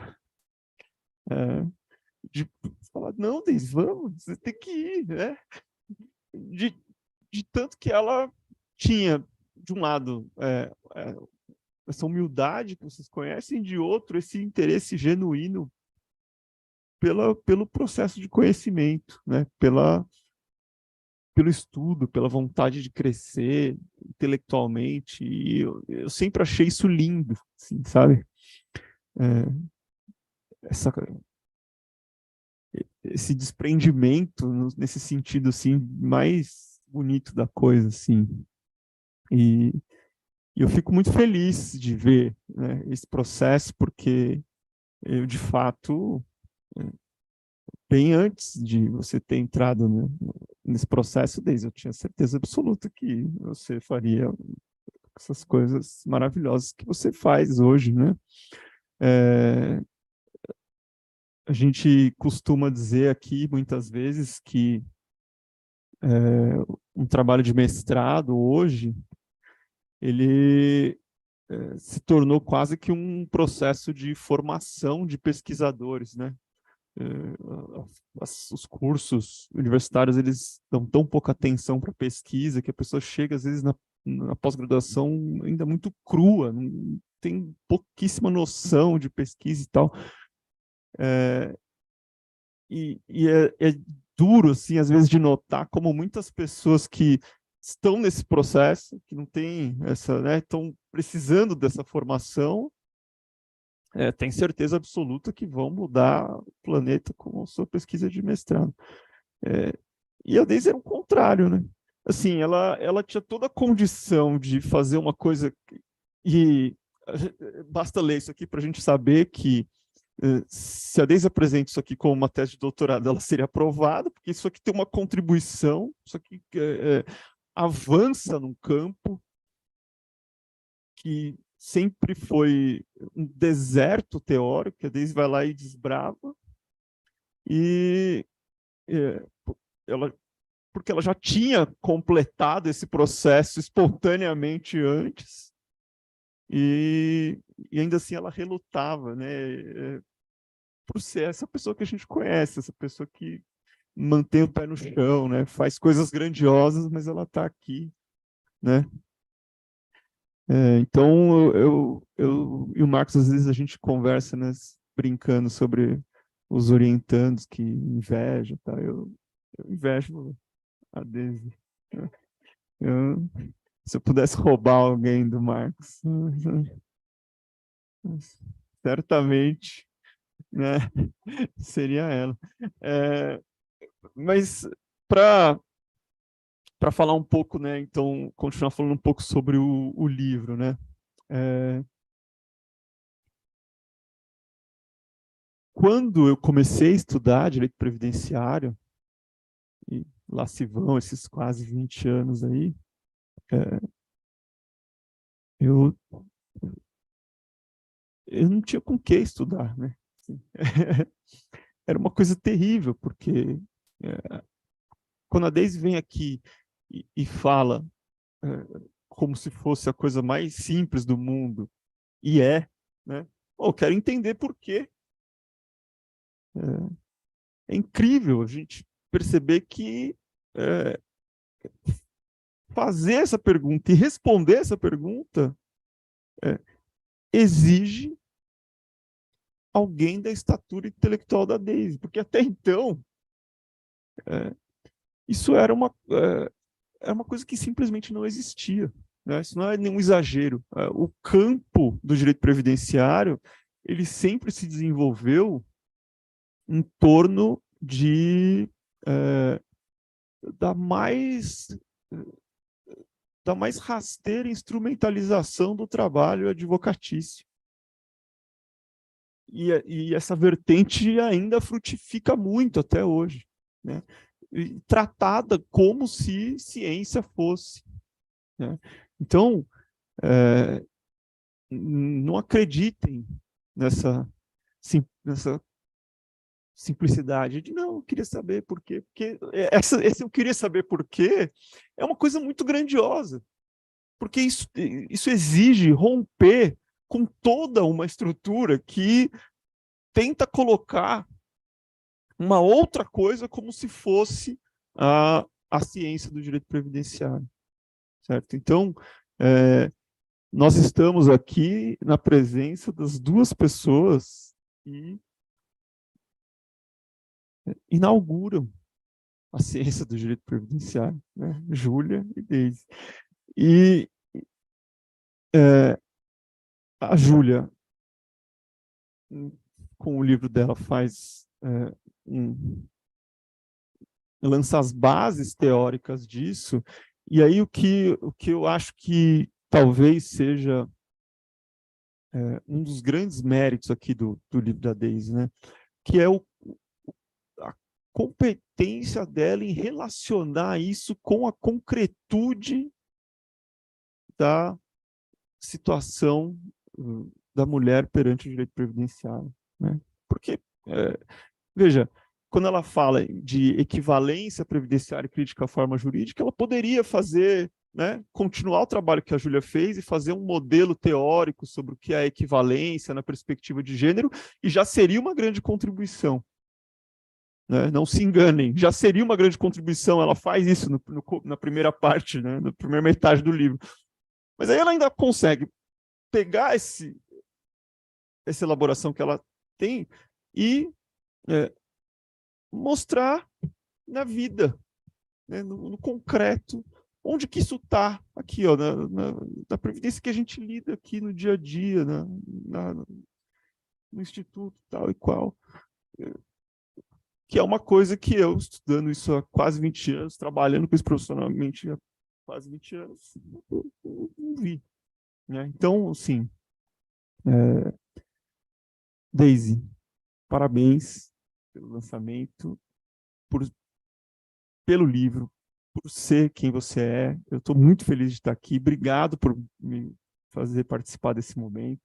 De falar, não, Daisy, vamos, você tem que ir, né? De tanto que ela tinha, de um lado, essa humildade que vocês conhecem, de outro, esse interesse genuíno pelo processo de conhecimento, né? Pelo estudo, pela vontade de crescer intelectualmente, e eu sempre achei isso lindo, assim, sabe? Esse desprendimento, nesse sentido, assim, mais bonito da coisa, assim. E eu fico muito feliz de ver, né, esse processo, porque eu, de fato, bem antes de você ter entrado, né, nesse processo, desde eu tinha certeza absoluta que você faria essas coisas maravilhosas que você faz hoje, né? A gente costuma dizer aqui, muitas vezes, que um trabalho de mestrado hoje, ele se tornou quase que um processo de formação de pesquisadores, né? Os cursos universitários, eles dão tão pouca atenção para a pesquisa que a pessoa chega, às vezes, na pós-graduação ainda muito crua, não tem pouquíssima noção de pesquisa e tal. E é duro, assim, às vezes, de notar como muitas pessoas que estão nesse processo, que não tem essa, né, estão precisando dessa formação, tem certeza absoluta que vão mudar o planeta com a sua pesquisa de mestrado. E a Daisy era o contrário, né? Assim, ela tinha toda a condição de fazer uma coisa e basta ler isso aqui para a gente saber que se a Daisy apresenta isso aqui como uma tese de doutorado, ela seria aprovada, porque isso aqui tem uma contribuição, isso aqui avança num campo que sempre foi um deserto teórico, que a Daisy vai lá e desbrava, e porque ela já tinha completado esse processo espontaneamente antes, e ainda assim ela relutava, né, por ser essa pessoa que a gente conhece, essa pessoa que mantém o pé no chão, né, faz coisas grandiosas, mas ela está aqui, né. Então, eu e o Marcos, às vezes a gente conversa, né, brincando sobre os orientandos que invejam, tá? Eu invejo a Daisy. Se eu pudesse roubar alguém do Marcos, certamente, né, seria ela. Mas para falar um pouco, né, então, continuar falando um pouco sobre o livro, né, quando eu comecei a estudar direito previdenciário, e lá se vão esses quase 20 anos aí, eu não tinha com que estudar, né? Assim, era uma coisa terrível, porque quando a Daisy vem aqui e fala como se fosse a coisa mais simples do mundo, e né? Eu quero entender por quê. É incrível a gente perceber que fazer essa pergunta e responder essa pergunta exige alguém da estatura intelectual da Daisy, porque até então isso era uma coisa que simplesmente não existia, né? Isso não é nenhum exagero. O campo do direito previdenciário, ele sempre se desenvolveu em torno da mais rasteira instrumentalização do trabalho advocatício. E essa vertente ainda frutifica muito até hoje, né? Tratada como se ciência fosse, né? Então, não acreditem nessa simplicidade de não, eu queria saber por quê, porque esse eu queria saber por quê é uma coisa muito grandiosa, porque isso exige romper com toda uma estrutura que tenta colocar uma outra coisa como se fosse a ciência do direito previdenciário, certo? Então, nós estamos aqui na presença das duas pessoas que inauguram a ciência do direito previdenciário, né? Júlia e Daisy. E a Júlia, com o livro dela, lança as bases teóricas disso, e aí o que eu acho que talvez seja um dos grandes méritos aqui do livro da Daisy, né? Que é a competência dela em relacionar isso com a concretude da situação da mulher perante o direito previdenciário, né? Porque, veja, quando ela fala de equivalência previdenciária e crítica à forma jurídica, ela poderia fazer, né, continuar o trabalho que a Júlia fez e fazer um modelo teórico sobre o que é a equivalência na perspectiva de gênero, e já seria uma grande contribuição, né? Não se enganem, já seria uma grande contribuição. Ela faz isso na primeira parte, né, na primeira metade do livro. Mas aí ela ainda consegue pegar essa elaboração que ela tem e mostrar na vida, né, no concreto, onde que isso está aqui, ó, na previdência que a gente lida aqui no dia a dia, no instituto tal e qual, que é uma coisa que eu, estudando isso há quase 20 anos, trabalhando com isso profissionalmente há quase 20 anos, não vi. Né? Então, assim, Daisy, parabéns pelo lançamento, pelo livro, por ser quem você é. Eu estou muito feliz de estar aqui. Obrigado por me fazer participar desse momento.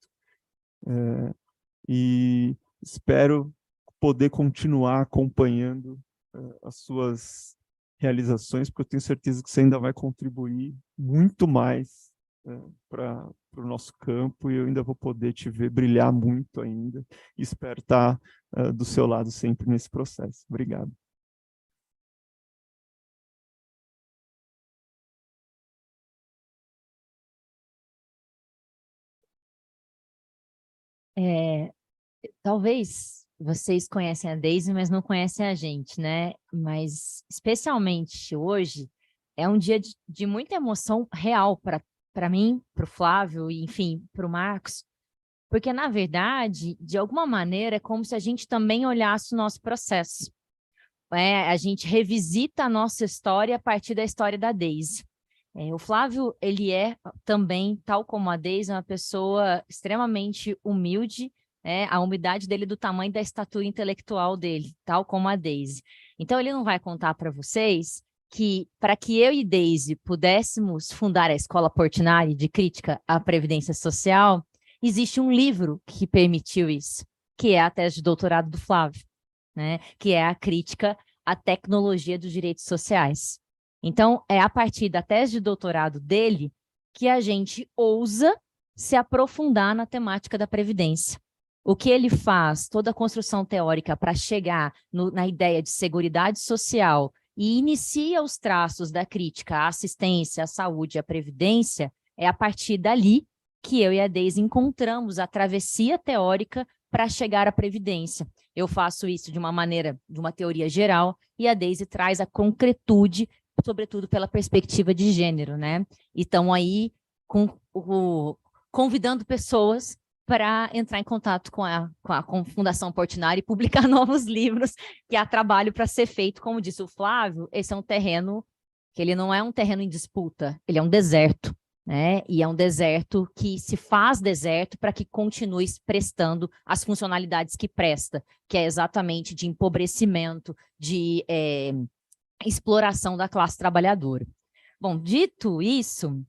E espero poder continuar acompanhando as suas realizações, porque eu tenho certeza que você ainda vai contribuir muito mais para o nosso campo, e eu ainda vou poder te ver brilhar muito ainda. E espero estar do seu lado sempre nesse processo. Obrigado. Talvez vocês conhecem a Daisy, mas não conhecem a gente, né? Mas especialmente hoje é um dia de muita emoção real para mim, para o Flávio e, enfim, para o Marcos, porque, na verdade, de alguma maneira, é como se a gente também olhasse o nosso processo. A gente revisita a nossa história a partir da história da Daisy. O Flávio, ele é também, tal como a Daisy, uma pessoa extremamente humilde, a humildade dele é do tamanho da estatura intelectual dele, tal como a Daisy. Então, ele não vai contar para vocês que, para que eu e Daisy pudéssemos fundar a Escola Portinari de Crítica à Previdência Social, existe um livro que permitiu isso, que é a tese de doutorado do Flávio, né? Que é a crítica à tecnologia dos direitos sociais. Então, é a partir da tese de doutorado dele que a gente ousa se aprofundar na temática da Previdência. O que ele faz, toda a construção teórica para chegar na ideia de seguridade social e inicia os traços da crítica à assistência, à saúde e à Previdência, é a partir dali que eu e a Daisy encontramos a travessia teórica para chegar à Previdência. Eu faço isso de uma maneira, de uma teoria geral, e a Daisy traz a concretude, sobretudo pela perspectiva de gênero, né? E estão aí convidando pessoas para entrar em contato com a Fundação Portinari e publicar novos livros, que há trabalho para ser feito. Como disse o Flávio, esse é um terreno que ele não é um terreno em disputa, ele é um deserto, né? E é um deserto que se faz deserto para que continue prestando as funcionalidades que presta, que é exatamente de empobrecimento, de exploração da classe trabalhadora. Bom, dito isso,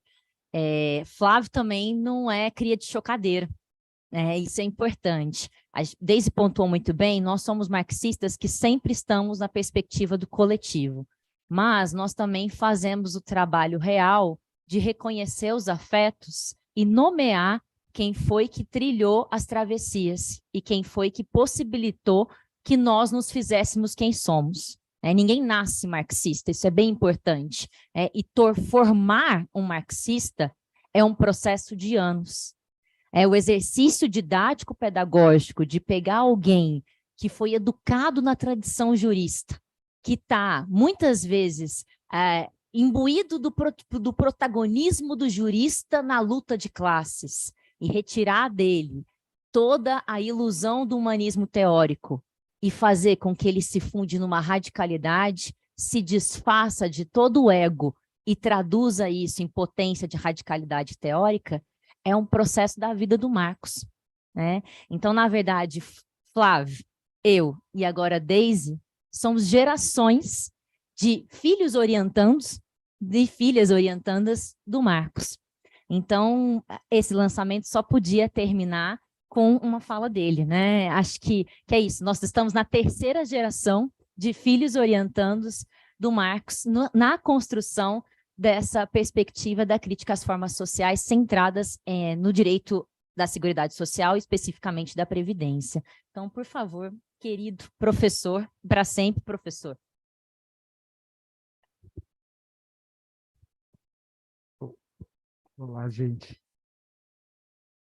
Flávio também não é cria de chocadeira. Isso é importante. A Daisy pontuou muito bem, nós somos marxistas que sempre estamos na perspectiva do coletivo, mas nós também fazemos o trabalho real de reconhecer os afetos e nomear quem foi que trilhou as travessias e quem foi que possibilitou que nós nos fizéssemos quem somos. Ninguém nasce marxista, isso é bem importante. E formar um marxista é um processo de anos. O exercício didático-pedagógico de pegar alguém que foi educado na tradição jurista, que está, muitas vezes, imbuído do protagonismo do jurista na luta de classes, e retirar dele toda a ilusão do humanismo teórico e fazer com que ele se funde numa radicalidade, se desfaça de todo o ego e traduza isso em potência de radicalidade teórica, é um processo da vida do Marcos, né? Então, na verdade, Flávio, eu e agora Daisy, somos gerações de filhos orientandos, de filhas orientandas do Marcos. Então, esse lançamento só podia terminar com uma fala dele, né? Acho que é isso. Nós estamos na terceira geração de filhos orientandos do Marcos na construção dessa perspectiva da crítica às formas sociais centradas no direito da Seguridade Social, especificamente da Previdência. Então, por favor, querido professor, para sempre professor. Olá, gente.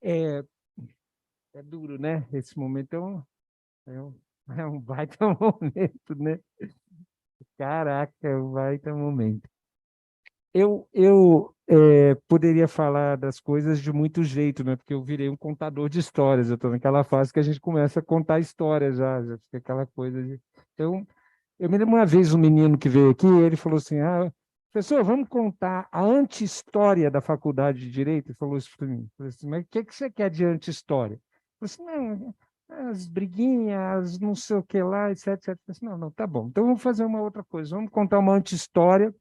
É duro, né? Esse momento é um baita momento, né? Caraca, é um baita momento. eu poderia falar das coisas de muito jeito, né? Porque eu virei um contador de histórias. Eu estou naquela fase que a gente começa a contar histórias já fica aquela coisa de... Então, eu me lembro uma vez um menino que veio aqui, ele falou assim, professor, vamos contar a anti-história da faculdade de Direito? Ele falou isso para mim. Eu falei assim, mas o que você quer de anti-história? Eu falei assim, não, as briguinhas, não sei o que lá, etc, etc. Eu falei assim, não, tá bom. Então vamos fazer uma outra coisa. Vamos contar uma anti-história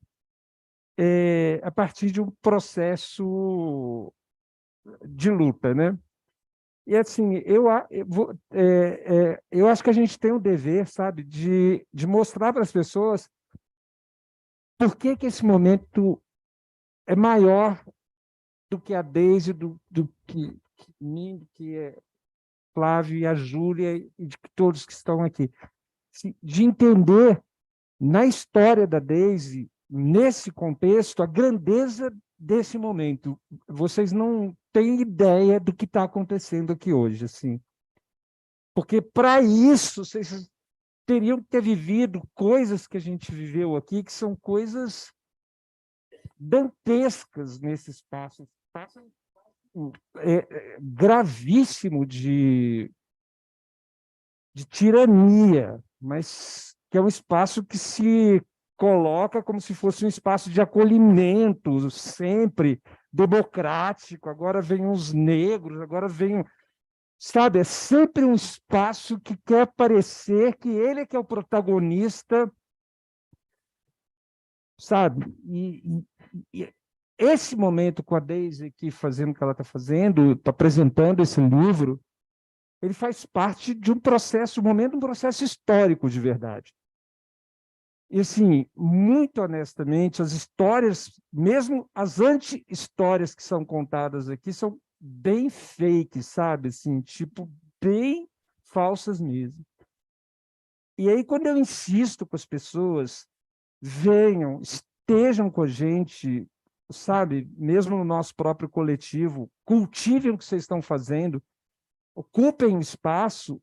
a partir de um processo de luta, né? E assim, eu acho que a gente tem o dever, sabe, de mostrar para as pessoas por que esse momento é maior do que a Deise, do que mim, do que é Flávio e a Júlia e de todos que estão aqui. De entender na história da Deise, nesse contexto, a grandeza desse momento. Vocês não têm ideia do que está acontecendo aqui hoje, assim. Porque, para isso, vocês teriam que ter vivido coisas que a gente viveu aqui, que são coisas dantescas nesse espaço. Gravíssimo de tirania, mas que é um espaço que se coloca como se fosse um espaço de acolhimento, sempre democrático. Agora vem os negros, agora vem, sabe, é sempre um espaço que quer parecer que ele é que é o protagonista, sabe? E esse momento com a Deise aqui fazendo o que ela está fazendo, apresentando esse livro, ele faz parte de um processo, um momento, um processo histórico de verdade. E, assim, muito honestamente, as histórias, mesmo as anti-histórias que são contadas aqui, são bem fake, sabe? Assim, tipo, bem falsas mesmo. E aí, quando eu insisto com as pessoas, venham, estejam com a gente, sabe? Mesmo no nosso próprio coletivo, cultivem o que vocês estão fazendo, ocupem espaço.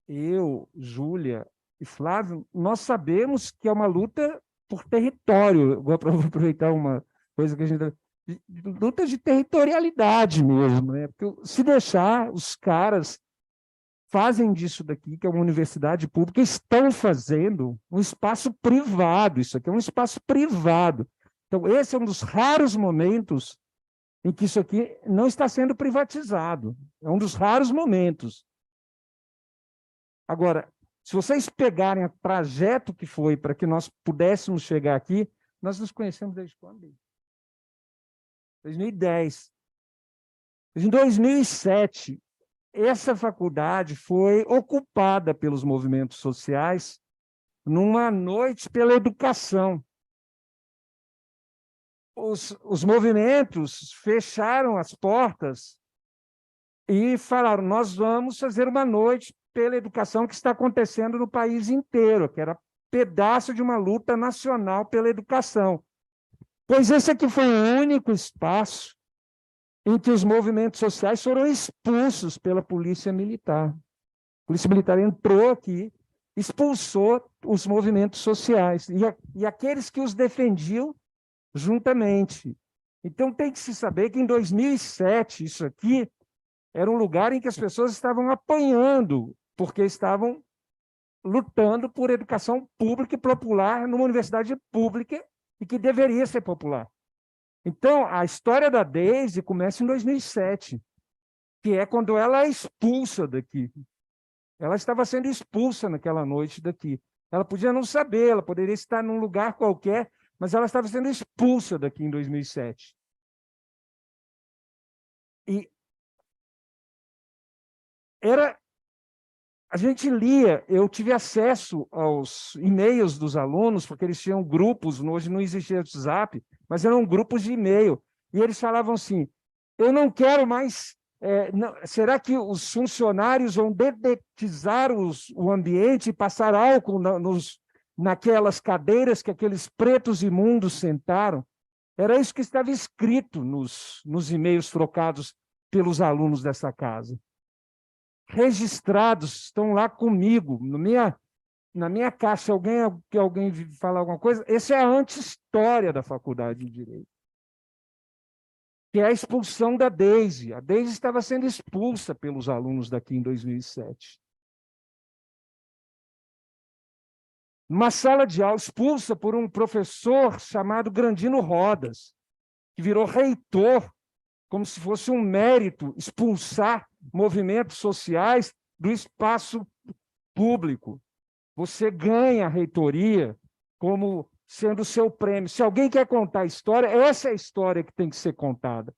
Eu, Júlia e Flávio, nós sabemos que é uma luta por território. Vou aproveitar uma coisa que a gente... Luta de territorialidade mesmo, né? Porque se deixar, os caras fazem disso daqui, que é uma universidade pública, estão fazendo um espaço privado. Isso aqui é um espaço privado. Então, esse é um dos raros momentos em que isso aqui não está sendo privatizado. É um dos raros momentos. Agora, se vocês pegarem o trajeto que foi para que nós pudéssemos chegar aqui, nós nos conhecemos desde quando? 2010. Em 2007, essa faculdade foi ocupada pelos movimentos sociais numa noite pela educação. Os movimentos fecharam as portas e falaram, nós vamos fazer uma noite pela educação que está acontecendo no país inteiro, que era pedaço de uma luta nacional pela educação. Pois esse aqui foi o único espaço em que os movimentos sociais foram expulsos pela polícia militar. A polícia militar entrou aqui, expulsou os movimentos sociais, e aqueles que os defendiam juntamente. Então, tem que se saber que, em 2007, isso aqui era um lugar em que as pessoas estavam apanhando, porque estavam lutando por educação pública e popular numa universidade pública e que deveria ser popular. Então, a história da Deise começa em 2007, que é quando ela é expulsa daqui. Ela estava sendo expulsa naquela noite daqui. Ela podia não saber, ela poderia estar num lugar qualquer, mas ela estava sendo expulsa daqui em 2007. E a gente lia, eu tive acesso aos e-mails dos alunos, porque eles tinham grupos, hoje não existia WhatsApp, mas eram grupos de e-mail, e eles falavam assim, eu não quero mais, será que os funcionários vão dedetizar o ambiente e passar álcool naquelas cadeiras que aqueles pretos imundos sentaram? Era isso que estava escrito nos e-mails trocados pelos alunos dessa casa. Registrados, estão lá comigo, na minha caixa, alguém falar alguma coisa, essa é a anti-história da Faculdade de Direito, que é a expulsão da Deise. A Deise estava sendo expulsa pelos alunos daqui em 2007. Uma sala de aula expulsa por um professor chamado Grandino Rodas, que virou reitor, como se fosse um mérito expulsar movimentos sociais do espaço público. Você ganha a reitoria como sendo o seu prêmio. Se alguém quer contar a história, essa é a história que tem que ser contada.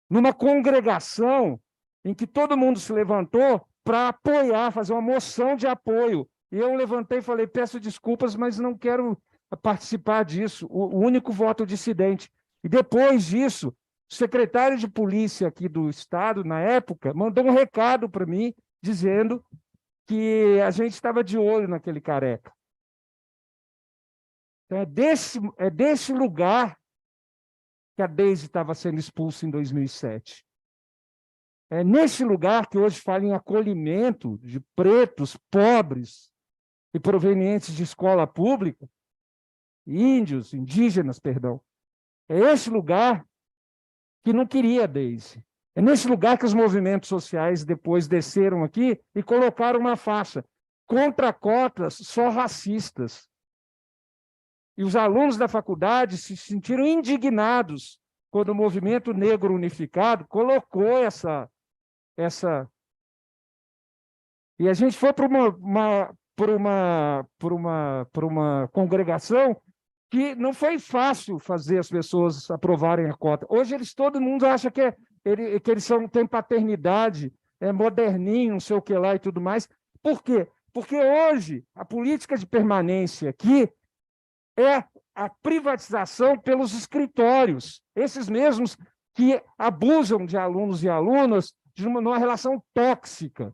Numa congregação em que todo mundo se levantou para apoiar, fazer uma moção de apoio. E eu levantei e falei, peço desculpas, mas não quero participar disso. O único voto dissidente. E depois disso, o secretário de polícia aqui do estado, na época, mandou um recado para mim, dizendo que a gente estava de olho naquele careca. Então, é desse lugar que a Deise estava sendo expulsa em 2007. É nesse lugar que hoje fala em acolhimento de pretos, pobres e provenientes de escola pública, indígenas, perdão. É esse lugar que não queria a Deise. É nesse lugar que os movimentos sociais depois desceram aqui e colocaram uma faixa contra cotas só racistas. E os alunos da faculdade se sentiram indignados quando o Movimento Negro Unificado colocou essa... E a gente foi para uma congregação que não foi fácil fazer as pessoas aprovarem a cota. Hoje todo mundo acha que eles têm paternidade, é moderninho, não sei o que lá e tudo mais. Por quê? Porque hoje a política de permanência aqui é a privatização pelos escritórios, esses mesmos que abusam de alunos e alunas numa relação tóxica.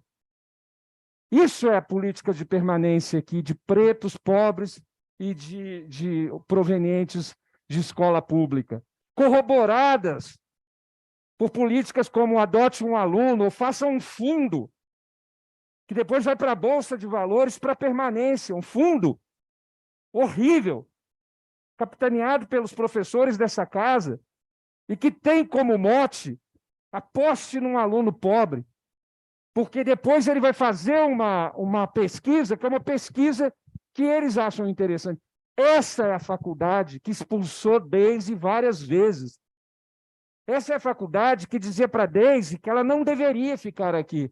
Isso é a política de permanência aqui de pretos, pobres e de provenientes de escola pública, corroboradas por políticas como adote um aluno ou faça um fundo, que depois vai para a Bolsa de Valores para permanência, um fundo horrível, capitaneado pelos professores dessa casa, e que tem como mote, aposte num aluno pobre, porque depois ele vai fazer uma pesquisa, que é uma pesquisa que eles acham interessante. Essa é a faculdade que expulsou Deise várias vezes. Essa é a faculdade que dizia para Deise que ela não deveria ficar aqui,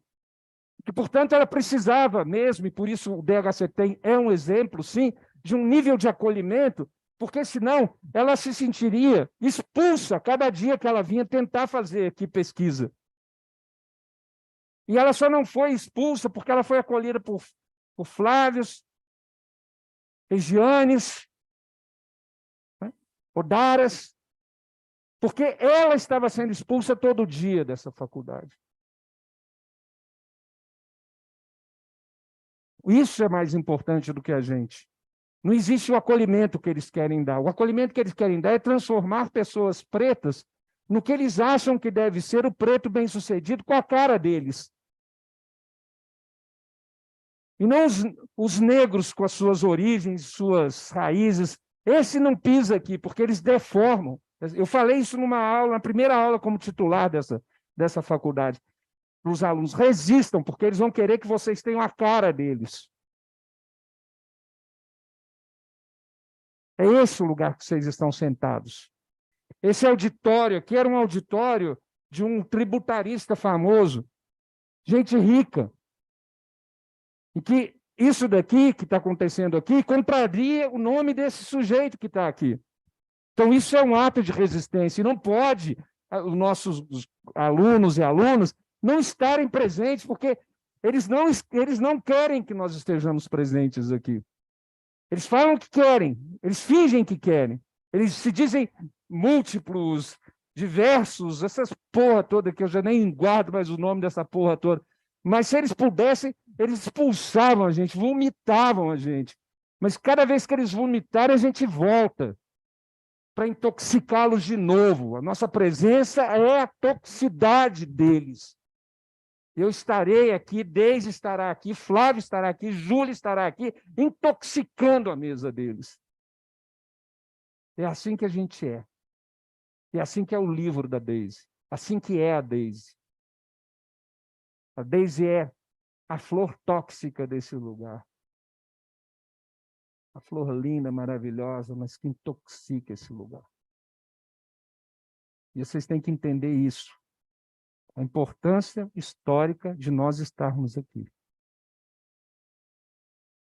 que, portanto, ela precisava mesmo, e por isso o DHCT é um exemplo, sim, de um nível de acolhimento, porque senão ela se sentiria expulsa cada dia que ela vinha tentar fazer aqui pesquisa. E ela só não foi expulsa porque ela foi acolhida por Flávios, Regianes, né? Odaras, porque ela estava sendo expulsa todo dia dessa faculdade. Isso é mais importante do que a gente. Não existe o acolhimento que eles querem dar. O acolhimento que eles querem dar é transformar pessoas pretas no que eles acham que deve ser o preto bem-sucedido com a cara deles. E não os negros com as suas origens, suas raízes. Esse não pisa aqui, porque eles deformam. Eu falei isso numa aula, na primeira aula como titular dessa faculdade. Os alunos resistam, porque eles vão querer que vocês tenham a cara deles. É esse o lugar que vocês estão sentados. Esse auditório aqui era um auditório de um tributarista famoso, gente rica. E que isso daqui que está acontecendo aqui contraria o nome desse sujeito que está aqui. Então, isso é um ato de resistência. E não pode os nossos alunos e alunas não estarem presentes, porque eles não querem que nós estejamos presentes aqui. Eles falam que querem, eles fingem que querem. Eles se dizem múltiplos, diversos, essas porra toda, que eu já nem guardo mais o nome dessa porra toda. Mas se eles pudessem, eles expulsavam a gente, vomitavam a gente. Mas cada vez que eles vomitarem, a gente volta para intoxicá-los de novo. A nossa presença é a toxicidade deles. Eu estarei aqui, Deise estará aqui, Flávio estará aqui, Júlia estará aqui, intoxicando a mesa deles. É assim que a gente é. É assim que é o livro da Deise. Assim que é a Deise. A Deise é a flor tóxica desse lugar. A flor linda, maravilhosa, mas que intoxica esse lugar. E vocês têm que entender isso. A importância histórica de nós estarmos aqui.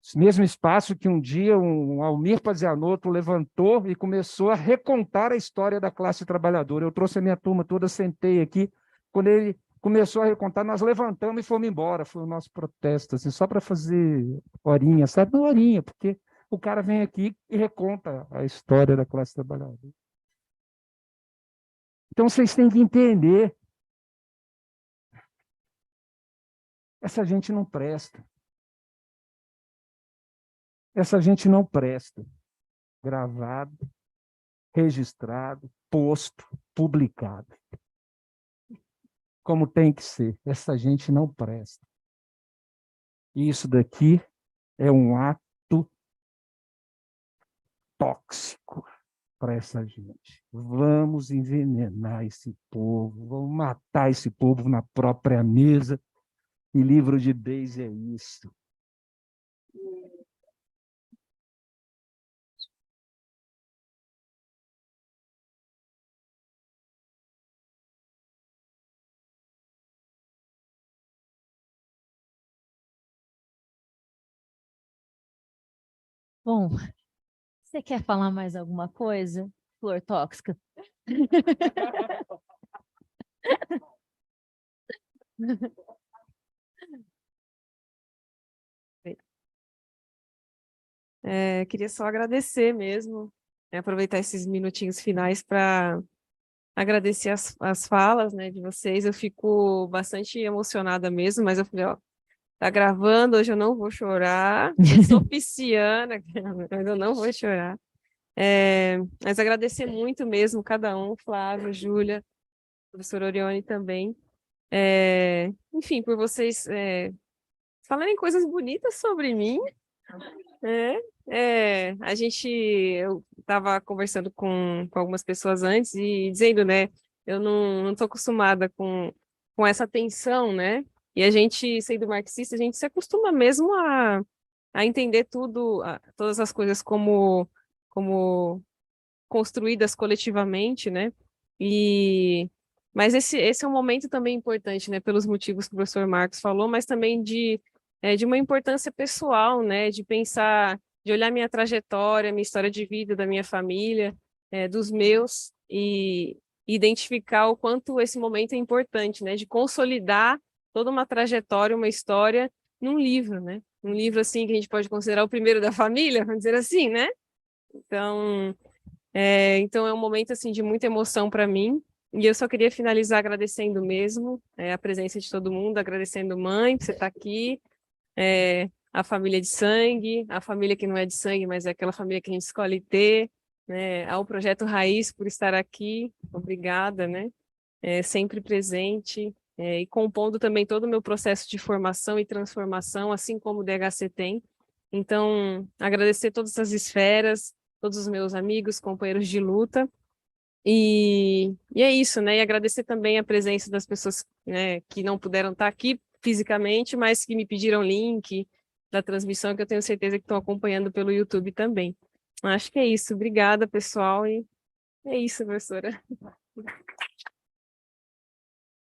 Esse mesmo espaço que um dia um Almir Pazianotto levantou e começou a recontar a história da classe trabalhadora. Eu trouxe a minha turma toda, sentei aqui. Quando ele começou a recontar, nós levantamos e fomos embora. Foi o nosso protesto, assim, só para fazer horinha, sabe? Não horinha, porque o cara vem aqui e reconta a história da classe trabalhadora. Então, vocês têm que entender. Essa gente não presta. Essa gente não presta. Gravado, registrado, posto, publicado. Como tem que ser. Essa gente não presta. E isso daqui é um ato tóxico para essa gente. Vamos envenenar esse povo, vamos matar esse povo na própria mesa. E livro de Deise é isso. Bom, você quer falar mais alguma coisa, flor tóxica? Queria só agradecer mesmo, aproveitar esses minutinhos finais para agradecer as falas, né, de vocês. Eu fico bastante emocionada mesmo, mas eu falei, ó, tá gravando, hoje eu não vou chorar. Eu sou pisciana, mas eu não vou chorar. Mas agradecer muito mesmo cada um, Flávio, Júlia, professor Orione também. Enfim, por vocês falarem coisas bonitas sobre mim. Eu estava conversando com algumas pessoas antes e dizendo, né, eu não estou acostumada com essa tensão, né, e a gente, sendo marxista, a gente se acostuma mesmo a entender tudo, todas as coisas como construídas coletivamente, né, mas esse é um momento também importante, né, pelos motivos que o professor Marcos falou, mas também de uma importância pessoal, né, de pensar, de olhar minha trajetória, minha história de vida, da minha família, dos meus, e identificar o quanto esse momento é importante, né, de consolidar toda uma trajetória, uma história num livro, né, um livro, assim, que a gente pode considerar o primeiro da família, vamos dizer assim, né, então é um momento, assim, de muita emoção para mim, e eu só queria finalizar agradecendo mesmo a presença de todo mundo, agradecendo mãe, por você estar aqui, a família de sangue, a família que não é de sangue, mas é aquela família que a gente escolhe ter, né, ao Projeto Raiz por estar aqui, obrigada, né, sempre presente, e compondo também todo o meu processo de formação e transformação, assim como o DHC tem. Então, agradecer todas as esferas, todos os meus amigos, companheiros de luta, e é isso, né, e agradecer também a presença das pessoas, né, que não puderam estar aqui fisicamente, mas que me pediram link da transmissão, que eu tenho certeza que estão acompanhando pelo YouTube também. Acho que é isso. Obrigada, pessoal, e é isso, professora.